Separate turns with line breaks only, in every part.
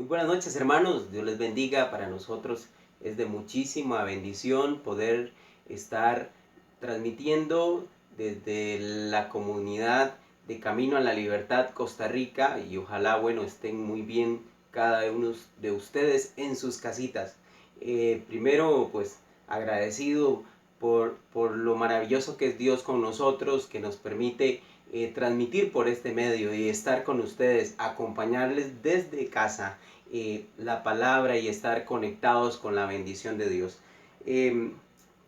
Muy buenas noches, hermanos. Dios les bendiga. Para nosotros es de muchísima bendición poder estar transmitiendo desde la comunidad de Camino a la Libertad Costa Rica, y ojalá, bueno, estén muy bien cada uno de ustedes en sus casitas. Primero, pues agradecido por lo maravilloso que es Dios con nosotros, que nos permite transmitir por este medio y estar con ustedes, acompañarles desde casa la palabra y estar conectados con la bendición de Dios. Eh,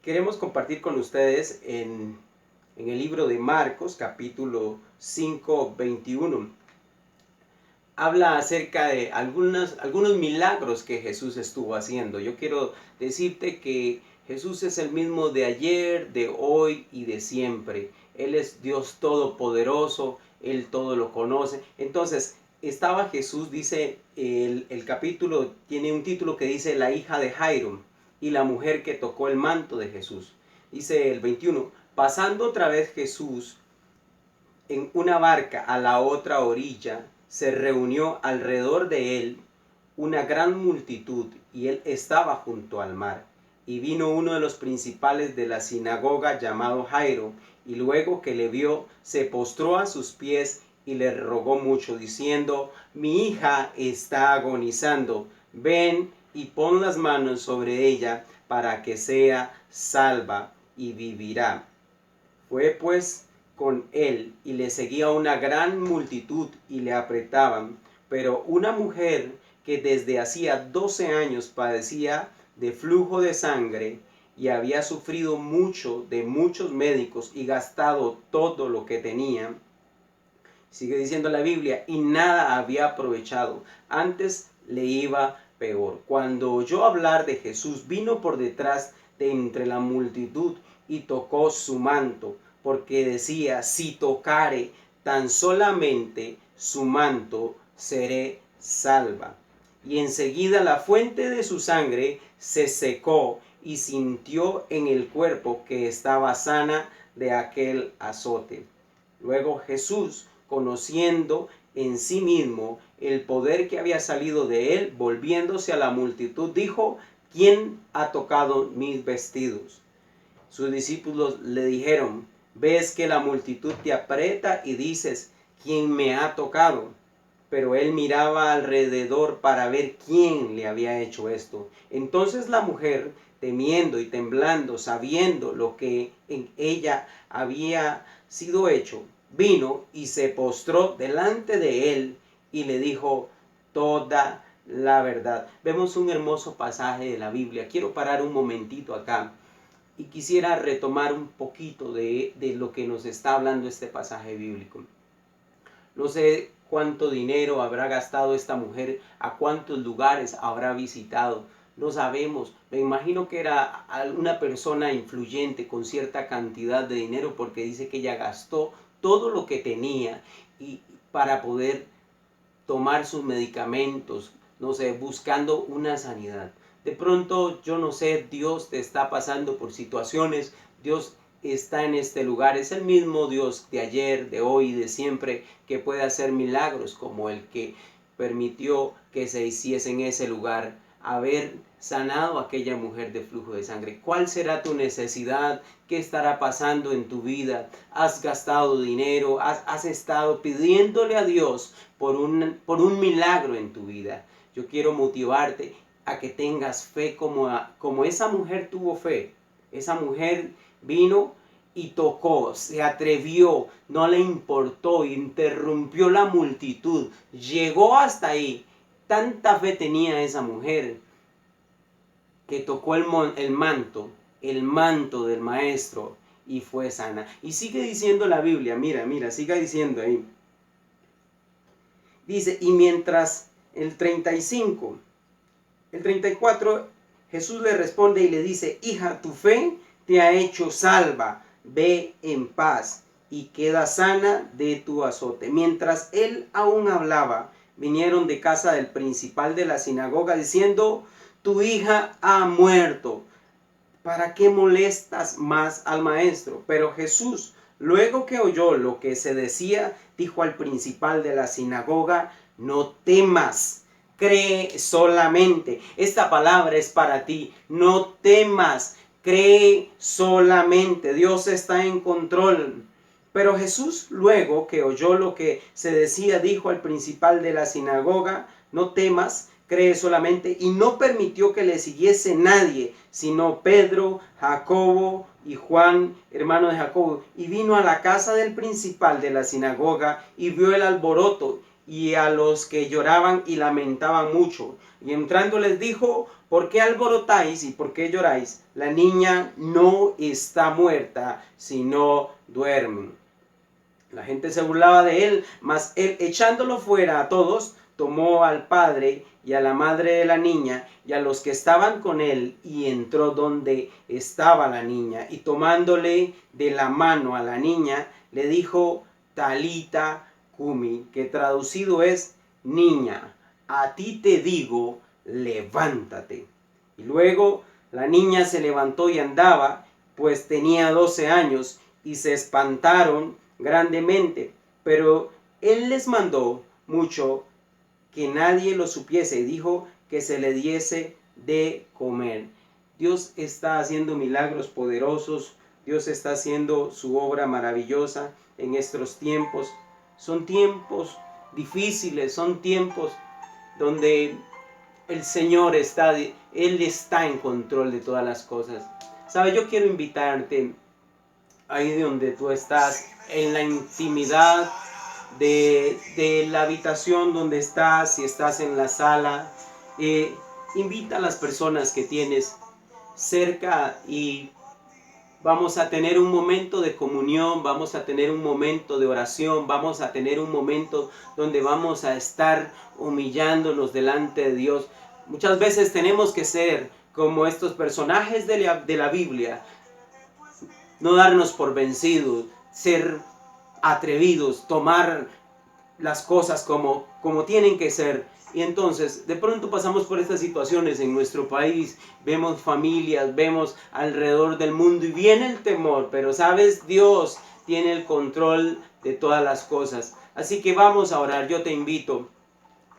Queremos compartir con ustedes en el libro de Marcos, capítulo 5, 21. Habla acerca de algunos milagros que Jesús estuvo haciendo. Yo quiero decirte que Jesús es el mismo de ayer, de hoy y de siempre. Él es Dios todopoderoso, Él todo lo conoce. Entonces, estaba Jesús, dice, el capítulo tiene un título que dice la hija de Jairo y la mujer que tocó el manto de Jesús. Dice el 21, pasando otra vez Jesús en una barca a la otra orilla, se reunió alrededor de él una gran multitud, y él estaba junto al mar. Y vino uno de los principales de la sinagoga llamado Jairo, y luego que le vio, se postró a sus pies y le rogó mucho, diciendo: mi hija está agonizando, ven y pon las manos sobre ella para que sea salva y vivirá. Fue pues con él, y le seguía una gran multitud y le apretaban. Pero una mujer que desde hacía 12 años padecía de flujo de sangre y había sufrido mucho de muchos médicos y gastado todo lo que tenía, sigue diciendo la Biblia, y nada había aprovechado, antes le iba peor. Cuando oyó hablar de Jesús, vino por detrás de entre la multitud y tocó su manto, porque decía: si tocare tan solamente su manto, seré salva. Y enseguida la fuente de su sangre se secó, y sintió en el cuerpo que estaba sana de aquel azote. Luego Jesús, conociendo en sí mismo el poder que había salido de él, volviéndose a la multitud, dijo: ¿quién ha tocado mis vestidos? Sus discípulos le dijeron: ves que la multitud te aprieta y dices: ¿quién me ha tocado? Pero él miraba alrededor para ver quién le había hecho esto. Entonces la mujer, temiendo y temblando, sabiendo lo que en ella había sido hecho, vino y se postró delante de él y le dijo toda la verdad. Vemos un hermoso pasaje de la Biblia. Quiero parar un momentito acá y quisiera retomar un poquito de lo que nos está hablando este pasaje bíblico. No sé cuánto dinero habrá gastado esta mujer, a cuántos lugares habrá visitado, no sabemos. Me imagino que era una persona influyente con cierta cantidad de dinero, porque dice que ella gastó todo lo que tenía y para poder tomar sus medicamentos, no sé, buscando una sanidad. De pronto, yo no sé, Dios te está pasando por situaciones, Dios está en este lugar, es el mismo Dios de ayer, de hoy y de siempre, que puede hacer milagros como el que permitió que se hiciese en ese lugar, haber sanado a aquella mujer de flujo de sangre. ¿Cuál será tu necesidad? ¿Qué estará pasando en tu vida? ¿Has gastado dinero? ¿Has estado pidiéndole a Dios por un milagro en tu vida? Yo quiero motivarte a que tengas fe como esa mujer tuvo fe. Esa mujer vino y tocó, se atrevió, no le importó, interrumpió la multitud, llegó hasta ahí. Tanta fe tenía esa mujer que tocó el manto del maestro, y fue sana. Y sigue diciendo la Biblia, mira, siga diciendo ahí. Dice, y mientras el 35, el 34, Jesús le responde y le dice: hija, tu fe te ha hecho salva, ve en paz y queda sana de tu azote. Mientras él aún hablaba, vinieron de casa del principal de la sinagoga diciendo: tu hija ha muerto, ¿para qué molestas más al maestro? Pero Jesús, luego que oyó lo que se decía, dijo al principal de la sinagoga: no temas, cree solamente. Esta palabra es para ti. No temas, cree solamente. Dios está en control. Pero Jesús, luego que oyó lo que se decía, dijo al principal de la sinagoga: no temas, cree solamente. Y no permitió que le siguiese nadie, sino Pedro, Jacobo y Juan, hermano de Jacobo. Y vino a la casa del principal de la sinagoga y vio el alboroto y a los que lloraban y lamentaban mucho. Y entrando les dijo: ¿por qué alborotáis y por qué lloráis? La niña no está muerta, sino duerme. La gente se burlaba de él, mas él, echándolo fuera a todos, tomó al padre y a la madre de la niña y a los que estaban con él, y entró donde estaba la niña, y tomándole de la mano a la niña, le dijo: Talita cumi, que traducido es: niña, a ti te digo, levántate. Y luego la niña se levantó y andaba, pues tenía 12 años, y se espantaron grandemente, pero él les mandó mucho que nadie lo supiese, y dijo que se le diese de comer. Dios está haciendo milagros poderosos. Dios está haciendo su obra maravillosa en estos tiempos. Son tiempos difíciles, son tiempos donde el Señor está, Él está en control de todas las cosas. ¿Sabe? Yo quiero invitarte ahí donde tú estás, en la intimidad de la habitación donde estás, si estás en la sala, invita a las personas que tienes cerca y vamos a tener un momento de comunión, vamos a tener un momento de oración, vamos a tener un momento donde vamos a estar humillándonos delante de Dios. Muchas veces tenemos que ser como estos personajes de la Biblia, no darnos por vencidos, ser atrevidos, tomar las cosas como tienen que ser. Y entonces de pronto pasamos por estas situaciones en nuestro país, vemos familias, vemos alrededor del mundo y viene el temor, pero sabes, Dios tiene el control de todas las cosas. Así que vamos a orar. Yo te invito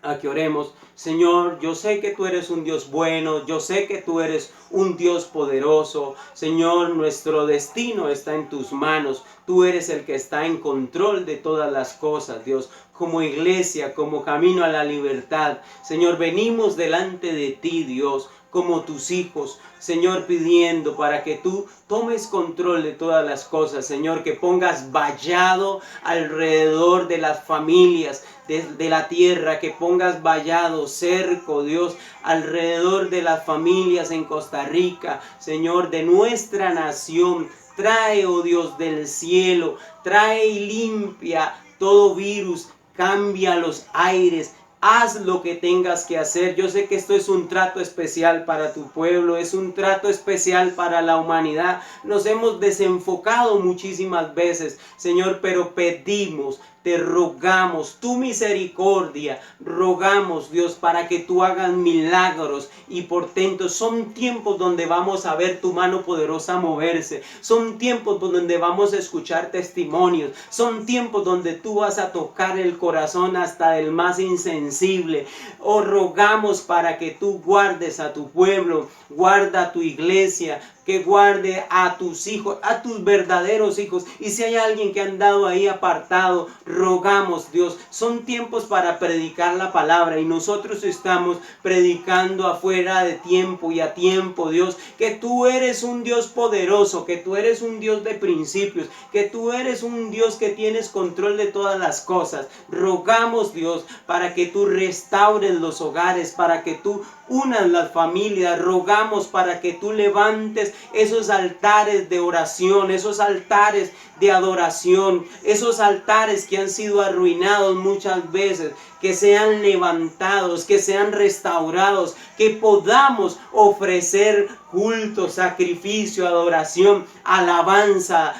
a que oremos. Señor, yo sé que tú eres un Dios bueno, yo sé que tú eres un Dios poderoso. Señor, nuestro destino está en tus manos. Tú eres el que está en control de todas las cosas, Dios. Como iglesia, como camino a la libertad, Señor, venimos delante de ti, Dios, como tus hijos, Señor, pidiendo para que tú tomes control de todas las cosas, Señor, que pongas vallado alrededor de las familias de la tierra, que pongas vallado, cerco, Dios, alrededor de las familias en Costa Rica, Señor, de nuestra nación. Trae, oh Dios, del cielo, trae y limpia todo virus, cambia los aires. Haz lo que tengas que hacer. Yo sé que esto es un trato especial para tu pueblo, es un trato especial para la humanidad. Nos hemos desenfocado muchísimas veces, Señor, pero pedimos, te rogamos tu misericordia, rogamos, Dios, para que tú hagas milagros y portentos. Son tiempos donde vamos a ver tu mano poderosa moverse, son tiempos donde vamos a escuchar testimonios, son tiempos donde tú vas a tocar el corazón hasta del más insensible. Oh, rogamos para que tú guardes a tu pueblo, guarda a tu iglesia, que guarde a tus hijos, a tus verdaderos hijos. Y si hay alguien que ha andado ahí apartado, rogamos, Dios, son tiempos para predicar la palabra y nosotros estamos predicando afuera de tiempo y a tiempo, Dios, que tú eres un Dios poderoso, que tú eres un Dios de principios, que tú eres un Dios que tienes control de todas las cosas. Rogamos, Dios, para que tú restaures los hogares, para que tú unas las familias. Rogamos para que tú levantes esos altares de oración, esos altares de adoración, esos altares que han sido arruinados muchas veces, que sean levantados, que sean restaurados, que podamos ofrecer culto, sacrificio, adoración, alabanza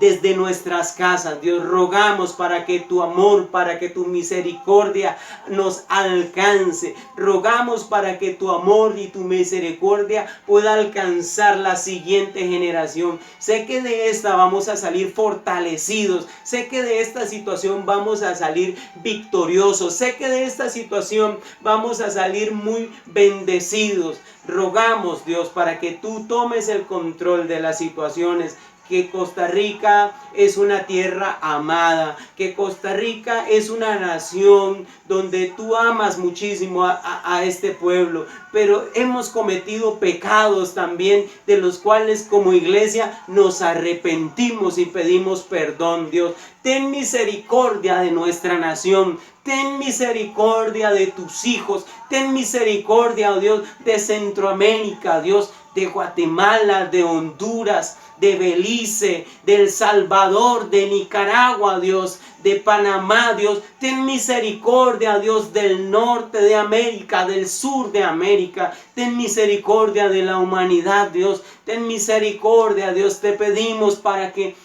desde nuestras casas. Dios, rogamos para que tu amor, para que tu misericordia nos alcance. Rogamos para que tu amor y tu misericordia pueda alcanzar la siguiente generación. Sé que de esta vamos a salir fortalecidos. Sé que de esta situación vamos a salir victoriosos. Sé que de esta situación vamos a salir muy bendecidos. Rogamos, Dios, para que tú tomes el control de las situaciones, que Costa Rica es una tierra amada, que Costa Rica es una nación donde tú amas muchísimo a este pueblo, pero hemos cometido pecados también de los cuales como iglesia nos arrepentimos y pedimos perdón. Dios, ten misericordia de nuestra nación. Ten misericordia de tus hijos. Ten misericordia, oh Dios, de Centroamérica, Dios, de Guatemala, de Honduras, de Belice, de El Salvador, de Nicaragua, Dios, de Panamá, Dios. Ten misericordia, Dios, del norte de América, del sur de América. Ten misericordia de la humanidad, Dios. Ten misericordia, Dios. Te pedimos para que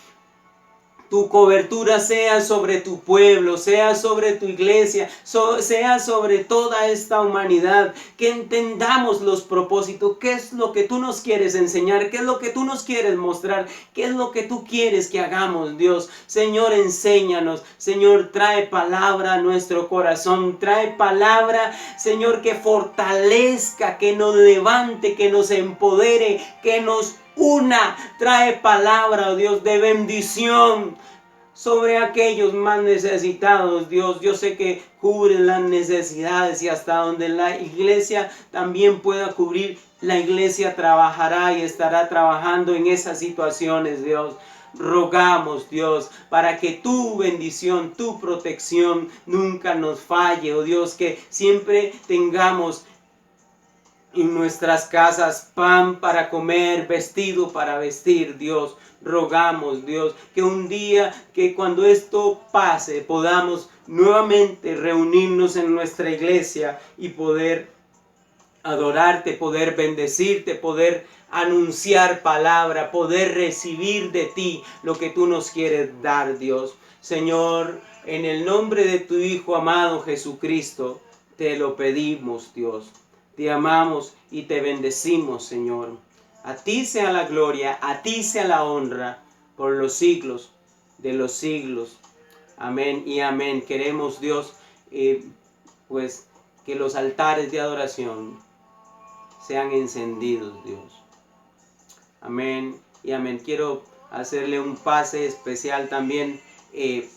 tu cobertura sea sobre tu pueblo, sea sobre tu iglesia, sea sobre toda esta humanidad. Que entendamos los propósitos. ¿Qué es lo que tú nos quieres enseñar? ¿Qué es lo que tú nos quieres mostrar? ¿Qué es lo que tú quieres que hagamos, Dios? Señor, enséñanos. Señor, trae palabra a nuestro corazón. Trae palabra, Señor, que fortalezca, que nos levante, que nos empodere, que nos trae palabra, oh Dios, de bendición sobre aquellos más necesitados. Dios, yo sé que cubren las necesidades y hasta donde la iglesia también pueda cubrir, la iglesia trabajará y estará trabajando en esas situaciones, Dios. Rogamos, Dios, para que tu bendición, tu protección nunca nos falle, oh Dios, que siempre tengamos en nuestras casas pan para comer, vestido para vestir, Dios. Rogamos, Dios, que un día, que cuando esto pase, podamos nuevamente reunirnos en nuestra iglesia y poder adorarte, poder bendecirte, poder anunciar palabra, poder recibir de ti lo que tú nos quieres dar, Dios. Señor, en el nombre de tu Hijo amado Jesucristo, te lo pedimos, Dios. Te amamos y te bendecimos, Señor. A ti sea la gloria, a ti sea la honra, por los siglos de los siglos. Amén y amén. Queremos, Dios, pues que los altares de adoración sean encendidos, Dios. Amén y amén. Quiero hacerle un pase especial también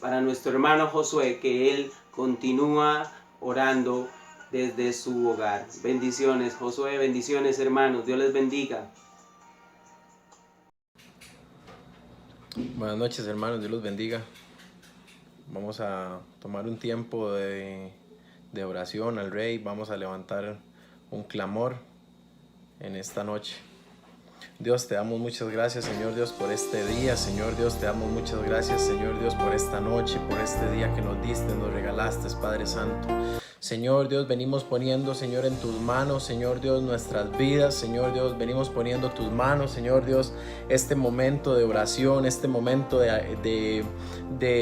para nuestro hermano Josué, que él continúa orando desde su hogar. Bendiciones, Josué, bendiciones, hermanos. Dios les bendiga.
Buenas noches, hermanos. Dios los bendiga. Vamos a tomar un tiempo de oración al Rey. Vamos a levantar un clamor en esta noche. Dios, te damos muchas gracias, Señor Dios, por este día. Señor Dios, te damos muchas gracias, Señor Dios, por esta noche, por este día que nos diste, nos regalaste, Padre Santo. Señor Dios, venimos poniendo, Señor, en tus manos, Señor Dios, nuestras vidas. Señor Dios, venimos poniendo tus manos, Señor Dios, este momento de oración, este momento de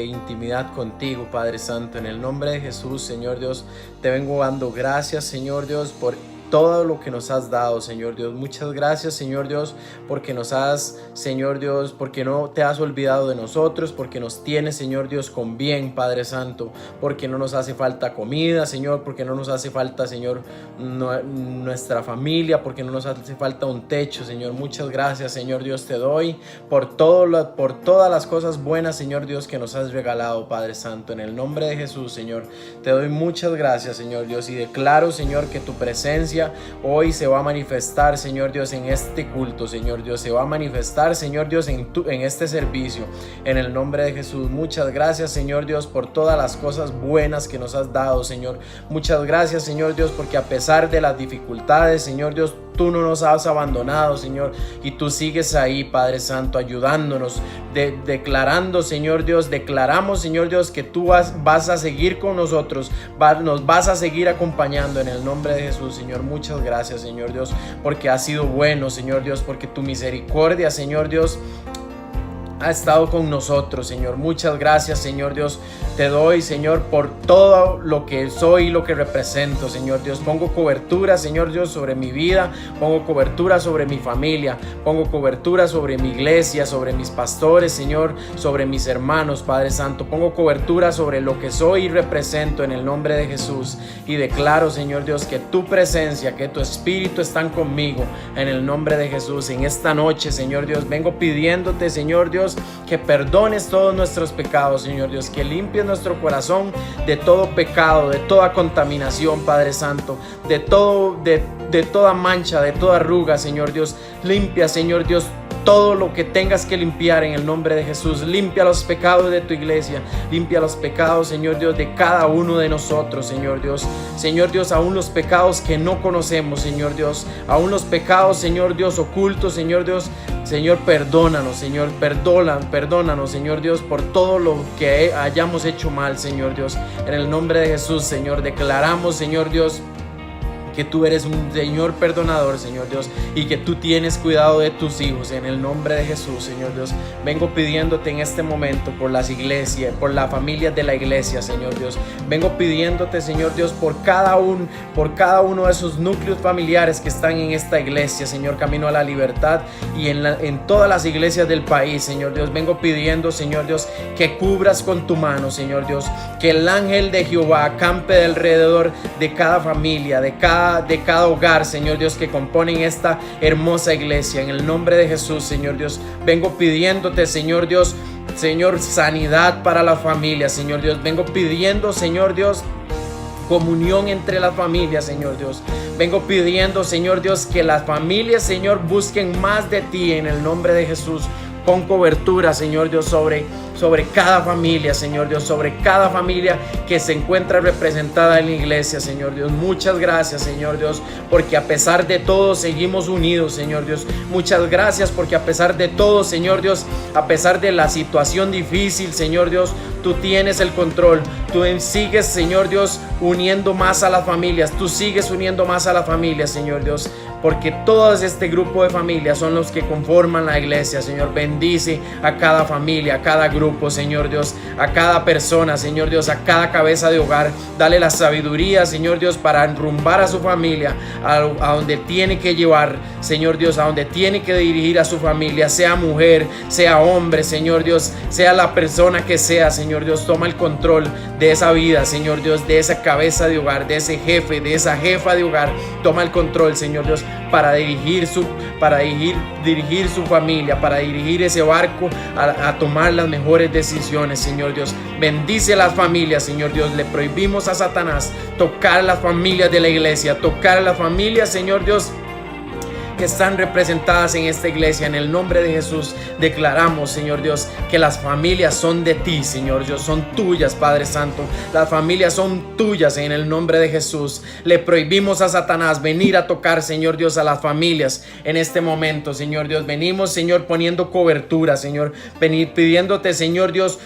intimidad contigo, Padre Santo. En el nombre de Jesús, Señor Dios, te vengo dando gracias, Señor Dios, por todo lo que nos has dado, Señor Dios. Muchas gracias, Señor Dios, porque nos has, Señor Dios, porque no te has olvidado de nosotros, porque nos tienes, Señor Dios, con bien, Padre Santo, porque no nos hace falta comida, Señor, porque no nos hace falta, Señor, nuestra familia, porque no nos hace falta un techo, Señor. Muchas gracias, Señor Dios, te doy por todas las cosas buenas, Señor Dios, que nos has regalado, Padre Santo. En el nombre de Jesús, Señor, te doy muchas gracias, Señor Dios, y declaro, Señor, que tu presencia hoy se va a manifestar, Señor Dios, en este culto, Señor Dios, se va a manifestar, Señor Dios, en este servicio, en el nombre de Jesús. Muchas gracias, Señor Dios, por todas las cosas buenas que nos has dado, Señor. Muchas gracias, Señor Dios, porque a pesar de las dificultades, Señor Dios, tú no nos has abandonado, Señor, y tú sigues ahí, Padre Santo, ayudándonos, declarando, Señor Dios, declaramos, Señor Dios, que tú vas a seguir con nosotros, nos vas a seguir acompañando en el nombre de Jesús, Señor. Muchas gracias, Señor Dios, porque has sido bueno, Señor Dios, porque tu misericordia, Señor Dios, ha estado con nosotros, Señor. Muchas gracias, Señor Dios. Te doy, Señor, por todo lo que soy y lo que represento, Señor Dios. Pongo cobertura, Señor Dios, sobre mi vida. Pongo cobertura sobre mi familia. Pongo cobertura sobre mi iglesia, sobre mis pastores, Señor, sobre mis hermanos, Padre Santo. Pongo cobertura sobre lo que soy y represento en el nombre de Jesús. Y declaro, Señor Dios, que tu presencia, que tu espíritu están conmigo en el nombre de Jesús. En esta noche, Señor Dios, vengo pidiéndote, Señor Dios, que perdones todos nuestros pecados, Señor Dios, que limpies nuestro corazón de todo pecado, de toda contaminación, Padre Santo, de toda mancha, de toda arruga, Señor Dios. Limpia, Señor Dios, todo lo que tengas que limpiar en el nombre de Jesús. Limpia los pecados de tu iglesia. Limpia los pecados, Señor Dios, de cada uno de nosotros, Señor Dios. Señor Dios, aún los pecados que no conocemos, Señor Dios. Aún los pecados, Señor Dios, ocultos, Señor Dios. Señor, perdónanos, Señor. Perdónanos, Señor Dios, por todo lo que hayamos hecho mal, Señor Dios. En el nombre de Jesús, Señor, declaramos, Señor Dios, que tú eres un Señor perdonador, Señor Dios, y que tú tienes cuidado de tus hijos. En el nombre de Jesús, Señor Dios, vengo pidiéndote en este momento por las iglesias, por la familia de la iglesia, Señor Dios. Vengo pidiéndote, Señor Dios, por cada uno de esos núcleos familiares que están en esta iglesia, Señor, Camino a la Libertad, y en todas las iglesias del país, Señor Dios. Vengo pidiendo, Señor Dios, que cubras con tu mano, Señor Dios, que el ángel de Jehová acampe alrededor de cada familia, de cada hogar, Señor Dios, que componen esta hermosa iglesia. En el nombre de Jesús, Señor Dios, vengo pidiéndote, Señor Dios, Señor, sanidad para la familia, Señor Dios. Vengo pidiendo, Señor Dios, comunión entre las familias, Señor Dios. Vengo pidiendo, Señor Dios, que las familias, Señor, busquen más de ti en el nombre de Jesús. Pon cobertura, Señor Dios, sobre cada familia, Señor Dios, sobre cada familia que se encuentra representada en la iglesia, Señor Dios. Muchas gracias, Señor Dios, porque a pesar de todo seguimos unidos, Señor Dios. Muchas gracias porque a pesar de todo, Señor Dios, a pesar de la situación difícil, Señor Dios, tú tienes el control. Tú sigues, Señor Dios, uniendo más a las familias. Tú sigues uniendo más a la familia, Señor Dios, porque todo este grupo de familias son los que conforman la iglesia, Señor. Bendice a cada familia, a cada grupo, Señor Dios, a cada persona, Señor Dios, a cada cabeza de hogar. Dale la sabiduría, Señor Dios, para enrumbar a su familia a donde tiene que llevar, Señor Dios, a donde tiene que dirigir a su familia, sea mujer, sea hombre, Señor Dios, sea la persona que sea, Señor Dios. Toma el control de esa vida, Señor Dios, de esa cabeza de hogar, de ese jefe, de esa jefa de hogar. Toma el control, Señor Dios, para dirigir su familia, para dirigir ese barco a tomar las mejores decisiones, Señor Dios. Bendice a las familias, Señor Dios. Le prohibimos a Satanás tocar a las familias de la iglesia, tocar a las familias, Señor Dios, que están representadas en esta iglesia. En el nombre de Jesús declaramos, Señor Dios, que las familias son de ti, Señor Dios, son tuyas, Padre Santo. Las familias son tuyas en el nombre de Jesús. Le prohibimos a Satanás venir a tocar, Señor Dios, a las familias en este momento, Señor Dios. Venimos, Señor, poniendo cobertura, Señor, pidiéndote, Señor Dios,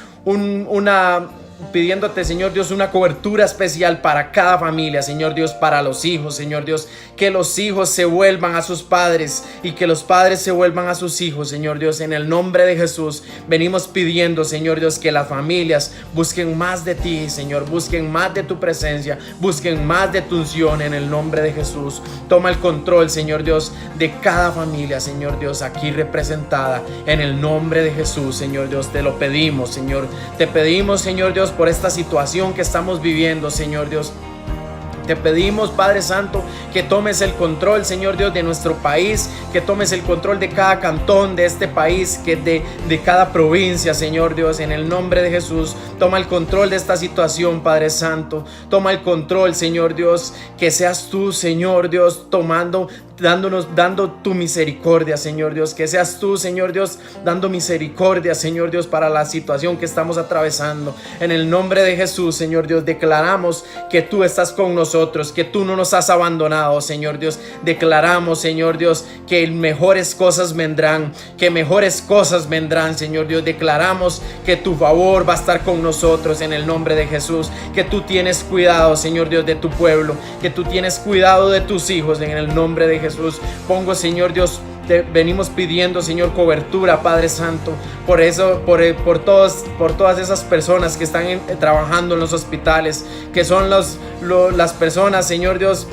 pidiéndote, Señor Dios, una cobertura especial para cada familia, Señor Dios, para los hijos, Señor Dios, que los hijos se vuelvan a sus padres y que los padres se vuelvan a sus hijos, Señor Dios. En el nombre de Jesús venimos pidiendo, Señor Dios, que las familias busquen más de ti, Señor, busquen más de tu presencia, busquen más de tu unción en el nombre de Jesús. Toma el control, Señor Dios, de cada familia, Señor Dios, aquí representada en el nombre de Jesús, Señor Dios. Te lo pedimos, Señor. Te pedimos, Señor Dios, por esta situación que estamos viviendo, Señor Dios. Te pedimos, Padre Santo, que tomes el control, Señor Dios, de nuestro país, que tomes el control de cada cantón de este país, que de cada provincia, Señor Dios, en el nombre de Jesús. Toma el control de esta situación, Padre Santo. Toma el control, Señor Dios, que seas tú, Señor Dios, tomando
dando tu misericordia, Señor Dios. Que seas tú, Señor Dios, dando misericordia, Señor Dios, para la situación que estamos atravesando. En el nombre de Jesús, Señor Dios, declaramos que tú estás con nosotros, que tú no nos has abandonado, Señor Dios. Declaramos, Señor Dios, que mejores cosas vendrán, Señor Dios. Declaramos que tu favor va a estar con nosotros en el nombre de Jesús, que tú tienes cuidado, Señor Dios, de tu pueblo, que tú tienes cuidado de tus hijos en el nombre de Jesús. Pongo, Señor Dios, te venimos pidiendo, Señor, cobertura, Padre Santo, por todas esas personas que están trabajando en los hospitales, que son las personas, Señor Dios,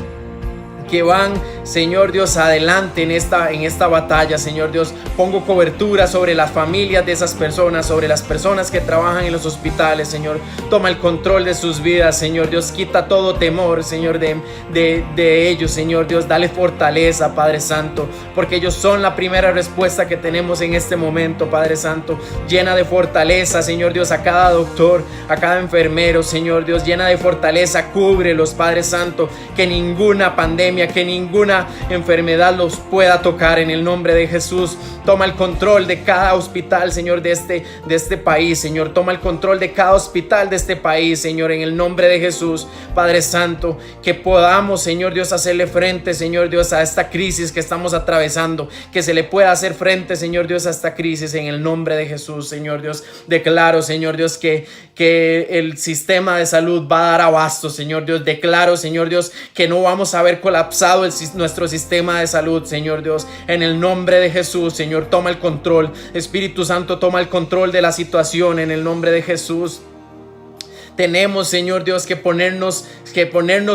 que van, Señor Dios, adelante en esta batalla, Señor Dios. Pongo cobertura sobre las familias de esas personas, sobre las personas que trabajan en los hospitales, Señor. Toma el control de sus vidas, Señor Dios. Quita todo temor, Señor, de ellos, Señor Dios. Dale fortaleza, Padre Santo, porque ellos son la primera respuesta que tenemos en este momento, Padre Santo. Llena de fortaleza, Señor Dios, a cada doctor, a cada enfermero, Señor Dios. Llena de fortaleza, cúbrelos, Padre Santo, que ninguna pandemia, que ninguna enfermedad los pueda tocar en el nombre de Jesús. Toma el control de cada hospital, Señor, de este país, Señor. Toma el control de cada hospital de este país, Señor, en el nombre de Jesús, Padre Santo. Que podamos, Señor Dios, hacerle frente, Señor Dios, a esta crisis que estamos atravesando. Que se le pueda hacer frente, Señor Dios, a esta crisis en el nombre de Jesús, Señor Dios. Declaro, Señor Dios, que el sistema de salud va a dar abasto, Señor Dios. Declaro, Señor Dios, que no vamos a ver colapsado nuestro sistema de salud, Señor Dios. En el nombre de Jesús, Señor, toma el control. Espíritu Santo, toma el control de la situación en el nombre de Jesús. Tenemos, Señor Dios, que ponernos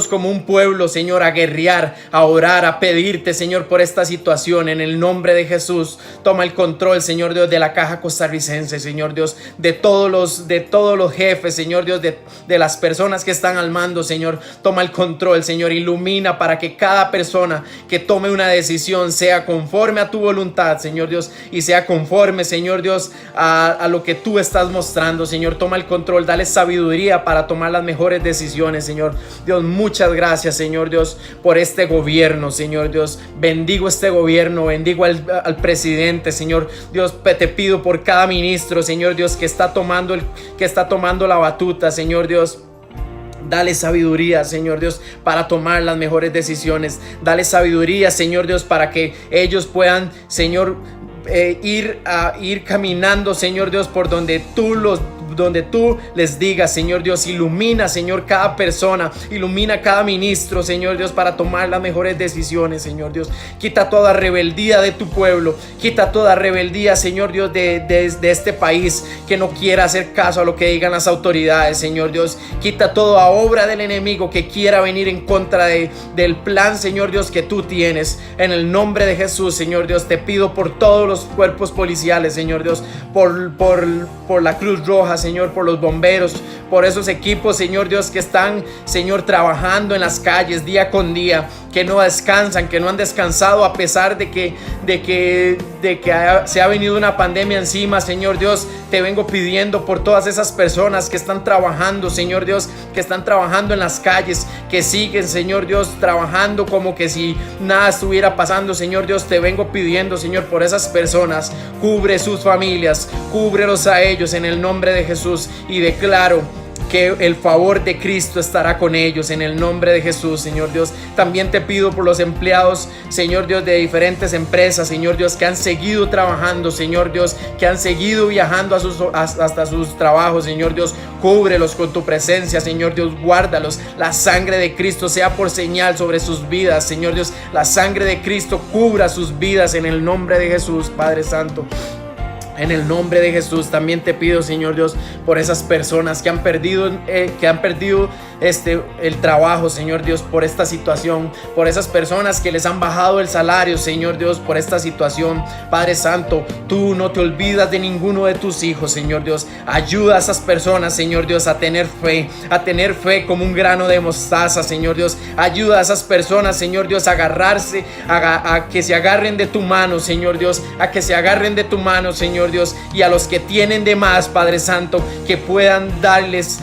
como un pueblo, Señor, a guerrear, a orar, a pedirte, Señor, por esta situación en el nombre de Jesús. Toma el control, Señor Dios, de la Caja Costarricense, Señor Dios, de todos los jefes, Señor Dios, de las personas que están al mando, Señor. Toma el control, Señor, ilumina para que cada persona que tome una decisión sea conforme a tu voluntad, Señor Dios, y sea conforme, Señor Dios, a lo que tú estás mostrando, Señor. Toma el control, dale sabiduría para tomar las mejores decisiones, Señor Dios. Muchas gracias, Señor Dios, por este gobierno, Señor Dios. Bendigo este gobierno, bendigo al presidente, Señor Dios. Te pido por cada ministro, Señor Dios, que está tomando la batuta, Señor Dios. Dale sabiduría, Señor Dios, para tomar las mejores decisiones. Dale sabiduría, Señor Dios, para que ellos puedan, Señor, ir caminando, Señor Dios, por donde tú les digas, Señor Dios. Ilumina, Señor, cada persona, ilumina cada ministro, Señor Dios, para tomar las mejores decisiones, Señor Dios. Quita toda rebeldía de tu pueblo, quita toda rebeldía, Señor Dios, de este país que no quiera hacer caso a lo que digan las autoridades, Señor Dios. Quita toda obra del enemigo que quiera venir en contra del plan, Señor Dios, que tú tienes. En el nombre de Jesús, Señor Dios, te pido por todos los cuerpos policiales, Señor Dios, por la Cruz Roja, Señor, por los bomberos, por esos equipos, Señor Dios, que están, Señor, trabajando en las calles día con día, que no descansan, que no han descansado a pesar de que se ha venido una pandemia encima, Señor Dios. Te vengo pidiendo por todas esas personas que están trabajando, Señor Dios, que están trabajando en las calles, que siguen, Señor Dios, trabajando como que si nada estuviera pasando, Señor Dios. Te vengo pidiendo, Señor, por esas personas. Cubre sus familias, cúbrelos a ellos en el nombre de Jesús, y declaro que el favor de Cristo estará con ellos en el nombre de Jesús, Señor Dios. También te pido por los empleados, Señor Dios, de diferentes empresas, Señor Dios, que han seguido trabajando, Señor Dios, que han seguido viajando hasta sus trabajos, Señor Dios. Cúbrelos con tu presencia, Señor Dios, guárdalos. La sangre de Cristo sea por señal sobre sus vidas, Señor Dios. La sangre de Cristo cubra sus vidas en el nombre de Jesús, Padre Santo. En el nombre de Jesús también te pido, Señor Dios, por esas personas que han perdido el trabajo, Señor Dios, por esta situación, por esas personas que les han bajado el salario, Señor Dios, por esta situación. Padre Santo, tú no te olvidas de ninguno de tus hijos, Señor Dios. Ayuda a esas personas, Señor Dios, a tener fe como un grano de mostaza, Señor Dios. Ayuda a esas personas, Señor Dios, a agarrarse, a que se agarren de tu mano, Señor Dios, a que se agarren de tu mano, Señor Dios, y a los que tienen de más, Padre Santo, que puedan darles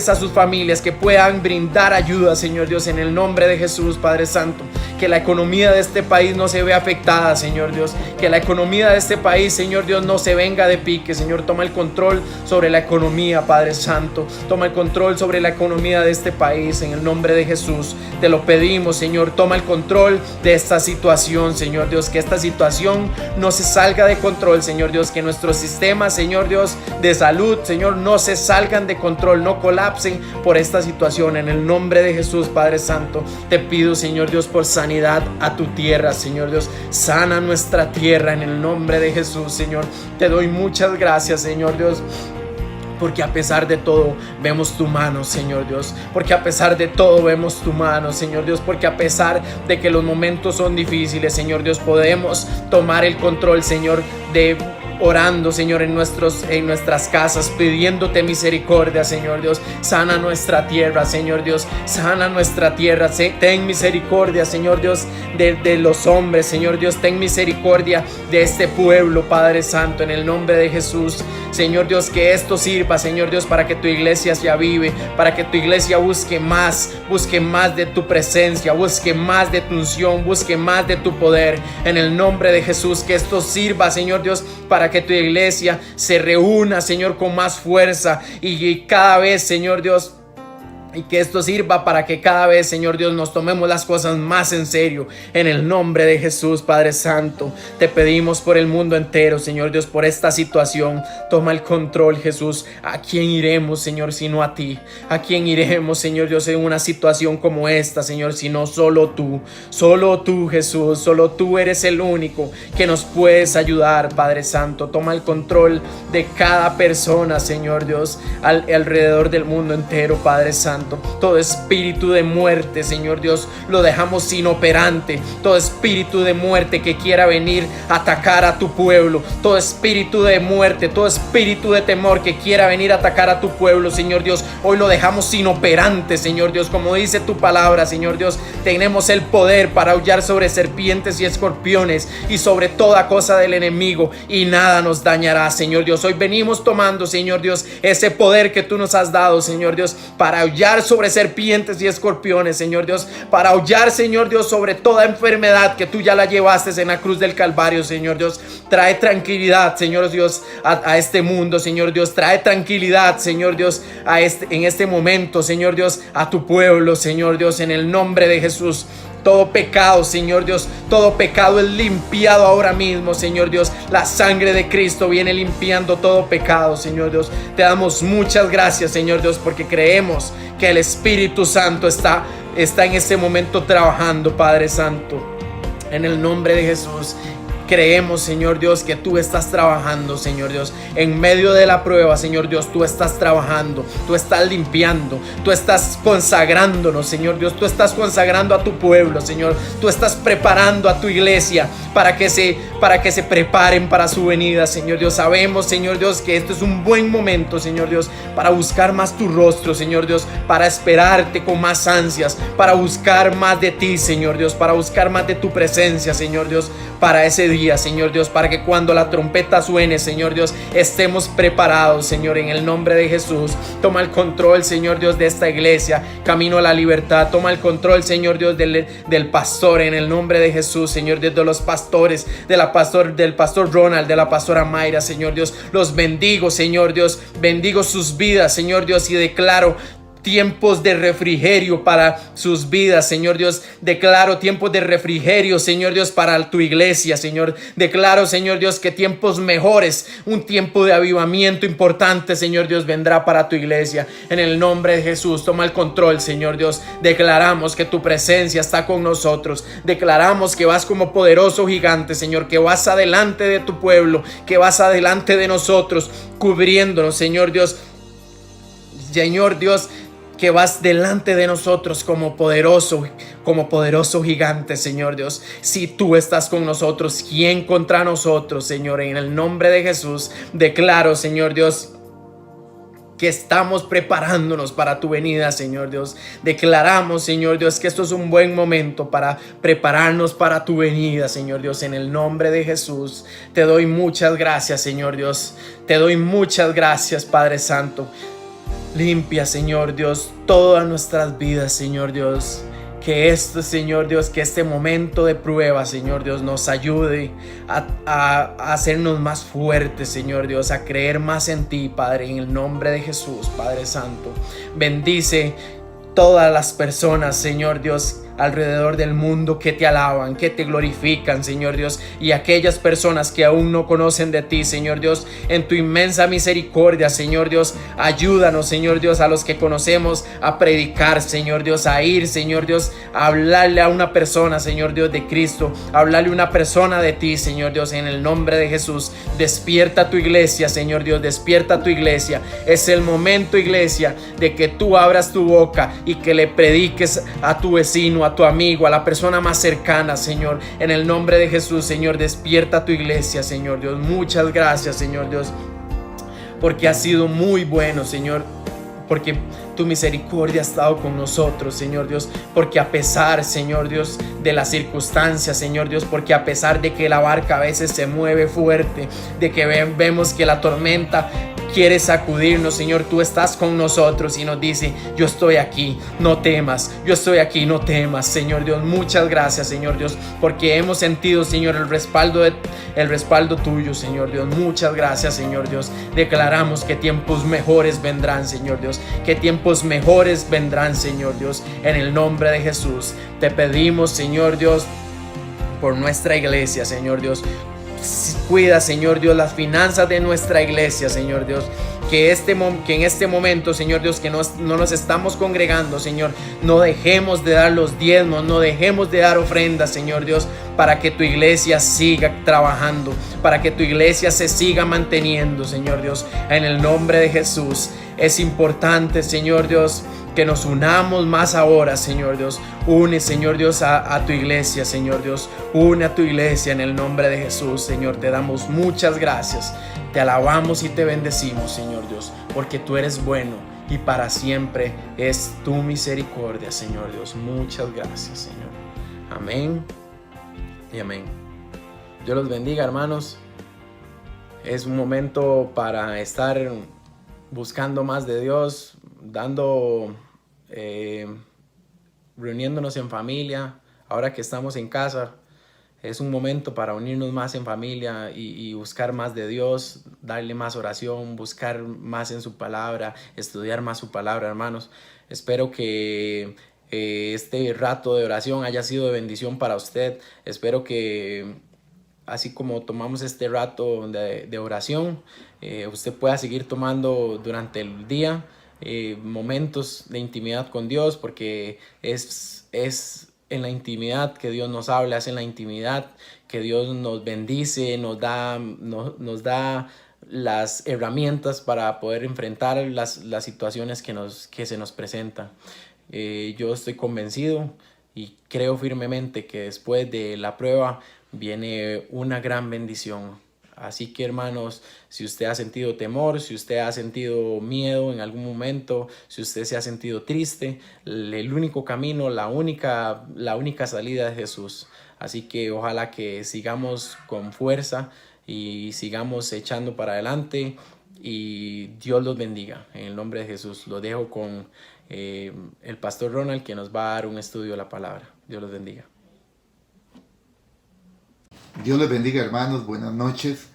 a sus familias, que puedan brindar ayuda, Señor Dios, en el nombre de Jesús, Padre Santo. que la economía de este país no se vea afectada, Señor Dios, que la economía de este país, Señor Dios, no se venga de pique. Señor, toma el control sobre la economía, Padre Santo, toma el control sobre la economía de este país, en el nombre de Jesús, te lo pedimos, Señor, toma el control de esta situación, Señor Dios, que esta situación no se salga de control, Señor Dios, que nuestros sistemas, Señor Dios, de salud, Señor, no se salgan de control, no colapsen por esta situación, en el nombre de Jesús, Padre Santo, te pido, Señor Dios, por sanidad a tu tierra, Señor Dios, sana nuestra tierra en el nombre de Jesús, Señor, te doy muchas gracias, Señor Dios, porque a pesar de todo vemos tu mano, Señor Dios, porque a pesar de todo vemos tu mano, Señor Dios, porque a pesar de que los momentos son difíciles, Señor Dios, podemos tomar el control, Señor, de orando, Señor, en nuestras casas, pidiéndote misericordia, Señor Dios. Sana nuestra tierra, Señor Dios, sana nuestra tierra. Ten misericordia, Señor Dios, de los hombres, Señor Dios, ten misericordia de este pueblo, Padre Santo, en el nombre de Jesús, Señor Dios, que esto sirva, Señor Dios, para que tu iglesia se avive, para que tu iglesia busque más de tu presencia, busque más de tu unción, busque más de tu poder, en el nombre de Jesús, que esto sirva, Señor Dios, para que tu iglesia se reúna, Señor, con más fuerza y cada vez, Señor Dios, y que esto sirva para que cada vez, Señor Dios, nos tomemos las cosas más en serio. En el nombre de Jesús, Padre Santo, te pedimos por el mundo entero, Señor Dios, por esta situación. Toma el control, Jesús. ¿A quién iremos, Señor, sino a ti? ¿A quién iremos, Señor Dios, en una situación como esta, Señor, sino solo tú? Solo tú, Jesús, solo tú eres el único que nos puedes ayudar, Padre Santo. Toma el control de cada persona, Señor Dios, alrededor del mundo entero, Padre Santo. Todo espíritu de muerte, Señor Dios, lo dejamos inoperante. Todo espíritu de muerte que quiera venir a atacar a tu pueblo, todo espíritu de muerte, todo espíritu de temor que quiera venir a atacar a tu pueblo, Señor Dios, hoy lo dejamos inoperante, Señor Dios. Como dice tu palabra, Señor Dios, tenemos el poder para aullar sobre serpientes y escorpiones y sobre toda cosa del enemigo, y nada nos dañará, Señor Dios. Hoy venimos tomando, Señor Dios, ese poder que tú nos has dado, Señor Dios, para aullar sobre serpientes y escorpiones, Señor Dios, para aullar, Señor Dios, sobre toda enfermedad que tú ya la llevaste en la cruz del Calvario, Señor Dios. Trae tranquilidad, Señor Dios, a este mundo, Señor Dios. Trae tranquilidad, Señor Dios, en este momento, Señor Dios, a tu pueblo, Señor Dios, en el nombre de Jesús. Todo pecado, Señor Dios, todo pecado es limpiado ahora mismo, Señor Dios. La sangre de Cristo viene limpiando todo pecado, Señor Dios. Te damos muchas gracias, Señor Dios, porque creemos que el Espíritu Santo está en este momento trabajando, Padre Santo. En el nombre de Jesús. Creemos, Señor Dios, que tú estás trabajando, Señor Dios. En medio de la prueba, Señor Dios, tú estás trabajando, tú estás limpiando, tú estás consagrándonos, Señor Dios. Tú estás consagrando a tu pueblo, Señor. Tú estás preparando a tu iglesia para que se preparen para su venida, Señor Dios. Sabemos, Señor Dios, que esto es un buen momento, Señor Dios, para buscar más tu rostro, Señor Dios, para esperarte con más ansias, para buscar más de ti, Señor Dios, para buscar más de tu presencia, Señor Dios, para ese día, Señor Dios, para que cuando la trompeta suene, Señor Dios, estemos preparados, Señor, en el nombre de Jesús. Toma el control, Señor Dios, de esta iglesia, Camino a la Libertad. Toma el control, Señor Dios, del pastor, en el nombre de Jesús, Señor Dios, de los pastores, del pastor Ronald, de la pastora Mayra, Señor Dios. Los bendigo, Señor Dios, bendigo sus vidas, Señor Dios, y declaro tiempos de refrigerio para sus vidas, Señor Dios. Declaro tiempos de refrigerio, Señor Dios, para tu iglesia, Señor. Declaro, Señor Dios, que tiempos mejores, un tiempo de avivamiento importante, Señor Dios, vendrá para tu iglesia. En el nombre de Jesús, toma el control, Señor Dios. Declaramos que tu presencia está con nosotros. Declaramos que vas como poderoso gigante, Señor, que vas adelante de tu pueblo, que vas adelante de nosotros, cubriéndonos, Señor Dios. Señor Dios, que vas delante de nosotros como poderoso gigante, Señor Dios. Si tú estás con nosotros, ¿quién contra nosotros, Señor? En el nombre de Jesús, declaro, Señor Dios, que estamos preparándonos para tu venida, Señor Dios. Declaramos, Señor Dios, que esto es un buen momento para prepararnos para tu venida, Señor Dios. En el nombre de Jesús, te doy muchas gracias, Señor Dios. Te doy muchas gracias, Padre Santo. Limpia, Señor Dios, todas nuestras vidas, Señor Dios. que esto, Señor Dios, que este momento de prueba, Señor Dios, nos ayude a hacernos más fuertes, Señor Dios, a creer más en ti, Padre, en el nombre de Jesús, Padre Santo. Bendice todas las personas, Señor Dios, alrededor del mundo que te alaban, que te glorifican, Señor Dios, y aquellas personas que aún no conocen de ti, Señor Dios, en tu inmensa misericordia, Señor Dios, ayúdanos, Señor Dios, a los que conocemos a predicar, Señor Dios, a ir, Señor Dios, a hablarle a una persona, Señor Dios, de Cristo, a hablarle a una persona de ti, Señor Dios, en el nombre de Jesús. Despierta tu iglesia, Señor Dios, despierta tu iglesia. Es el momento, iglesia, de que tú abras tu boca y que le prediques a tu vecino, a tu amigo, a la persona más cercana, Señor, en el nombre de Jesús. Señor, despierta tu iglesia, Señor Dios. Muchas gracias, Señor Dios, porque has sido muy bueno, Señor, porque tu misericordia ha estado con nosotros, Señor Dios, porque a pesar, Señor Dios, de las circunstancias, Señor Dios, porque a pesar de que la barca a veces se mueve fuerte, de que vemos que la tormenta quiere sacudirnos, Señor, tú estás con nosotros y nos dice: yo estoy aquí, no temas, yo estoy aquí, no temas, Señor Dios. Muchas gracias, Señor Dios, porque hemos sentido, Señor, el respaldo tuyo, Señor Dios. Muchas gracias, Señor Dios. Declaramos que tiempos mejores vendrán, Señor Dios, que tiempos mejores vendrán, Señor Dios, en el nombre de Jesús. Te pedimos, Señor Dios, por nuestra iglesia, Señor Dios. Cuida, Señor Dios, las finanzas de nuestra iglesia, Señor Dios. Que en este momento, Señor Dios, que no nos estamos congregando, Señor, no dejemos de dar los diezmos, no dejemos de dar ofrendas, Señor Dios, para que tu iglesia siga trabajando, para que tu iglesia se siga manteniendo, Señor Dios, en el nombre de Jesús. Es importante, Señor Dios, que nos unamos más ahora, Señor Dios. Une, Señor Dios, a tu iglesia, Señor Dios. Une a tu iglesia en el nombre de Jesús, Señor. Te damos muchas gracias. Te alabamos y te bendecimos, Señor Dios, porque tú eres bueno y para siempre es tu misericordia, Señor Dios. Muchas gracias, Señor. Amén y amén. Dios los bendiga, hermanos. Es un momento para estar buscando más de Dios, reuniéndonos en familia. Ahora que estamos en casa, es un momento para unirnos más en familia y buscar más de Dios, darle más oración, buscar más en su palabra, estudiar más su palabra, hermanos. Espero que este rato de oración haya sido de bendición para usted. Espero que así como tomamos este rato de oración, usted pueda seguir tomando durante el día momentos de intimidad con Dios, porque es en la intimidad que Dios nos habla, es en la intimidad que Dios nos bendice, nos da las herramientas para poder enfrentar las situaciones que se nos presentan. Yo estoy convencido y creo firmemente que después de la prueba viene una gran bendición. Así que, hermanos, si usted ha sentido temor, si usted ha sentido miedo en algún momento, si usted se ha sentido triste, el único camino, la única salida es Jesús. Así que ojalá que sigamos con fuerza y sigamos echando para adelante, y Dios los bendiga. En el nombre de Jesús lo dejo con el pastor Ronald, que nos va a dar un estudio de la palabra. Dios los bendiga.
Dios les bendiga, hermanos, buenas noches.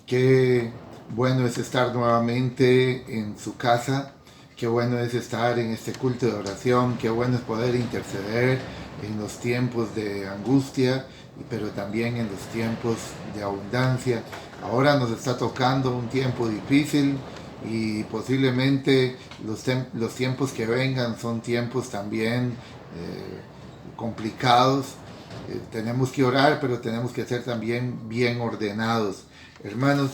Qué bueno es estar nuevamente en su casa, qué bueno es estar en este culto de oración, qué bueno es poder interceder en los tiempos de angustia, pero también en los tiempos de abundancia. Ahora nos está tocando un tiempo difícil y posiblemente los tiempos que vengan son tiempos también complicados. Tenemos que orar, pero tenemos que ser también bien ordenados. Hermanos,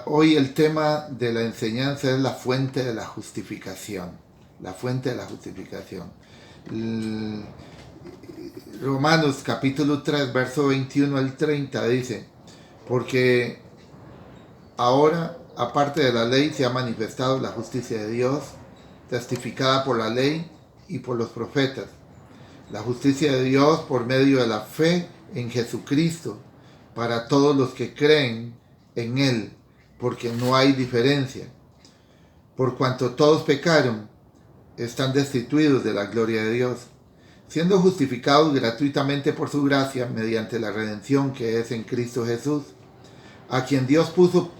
hoy el tema de la enseñanza es la fuente de la justificación. La fuente de la justificación. Romanos capítulo 3, verso 21 al 30 dice: porque ahora, aparte de la ley, se ha manifestado la justicia de Dios, testificada por la ley y por los profetas. La justicia de Dios por medio de la fe en Jesucristo, para todos los que creen en Él, porque no hay diferencia. Por cuanto todos pecaron están destituidos de la gloria de Dios, siendo justificados gratuitamente por su gracia mediante la redención que es en Cristo Jesús, a quien Dios puso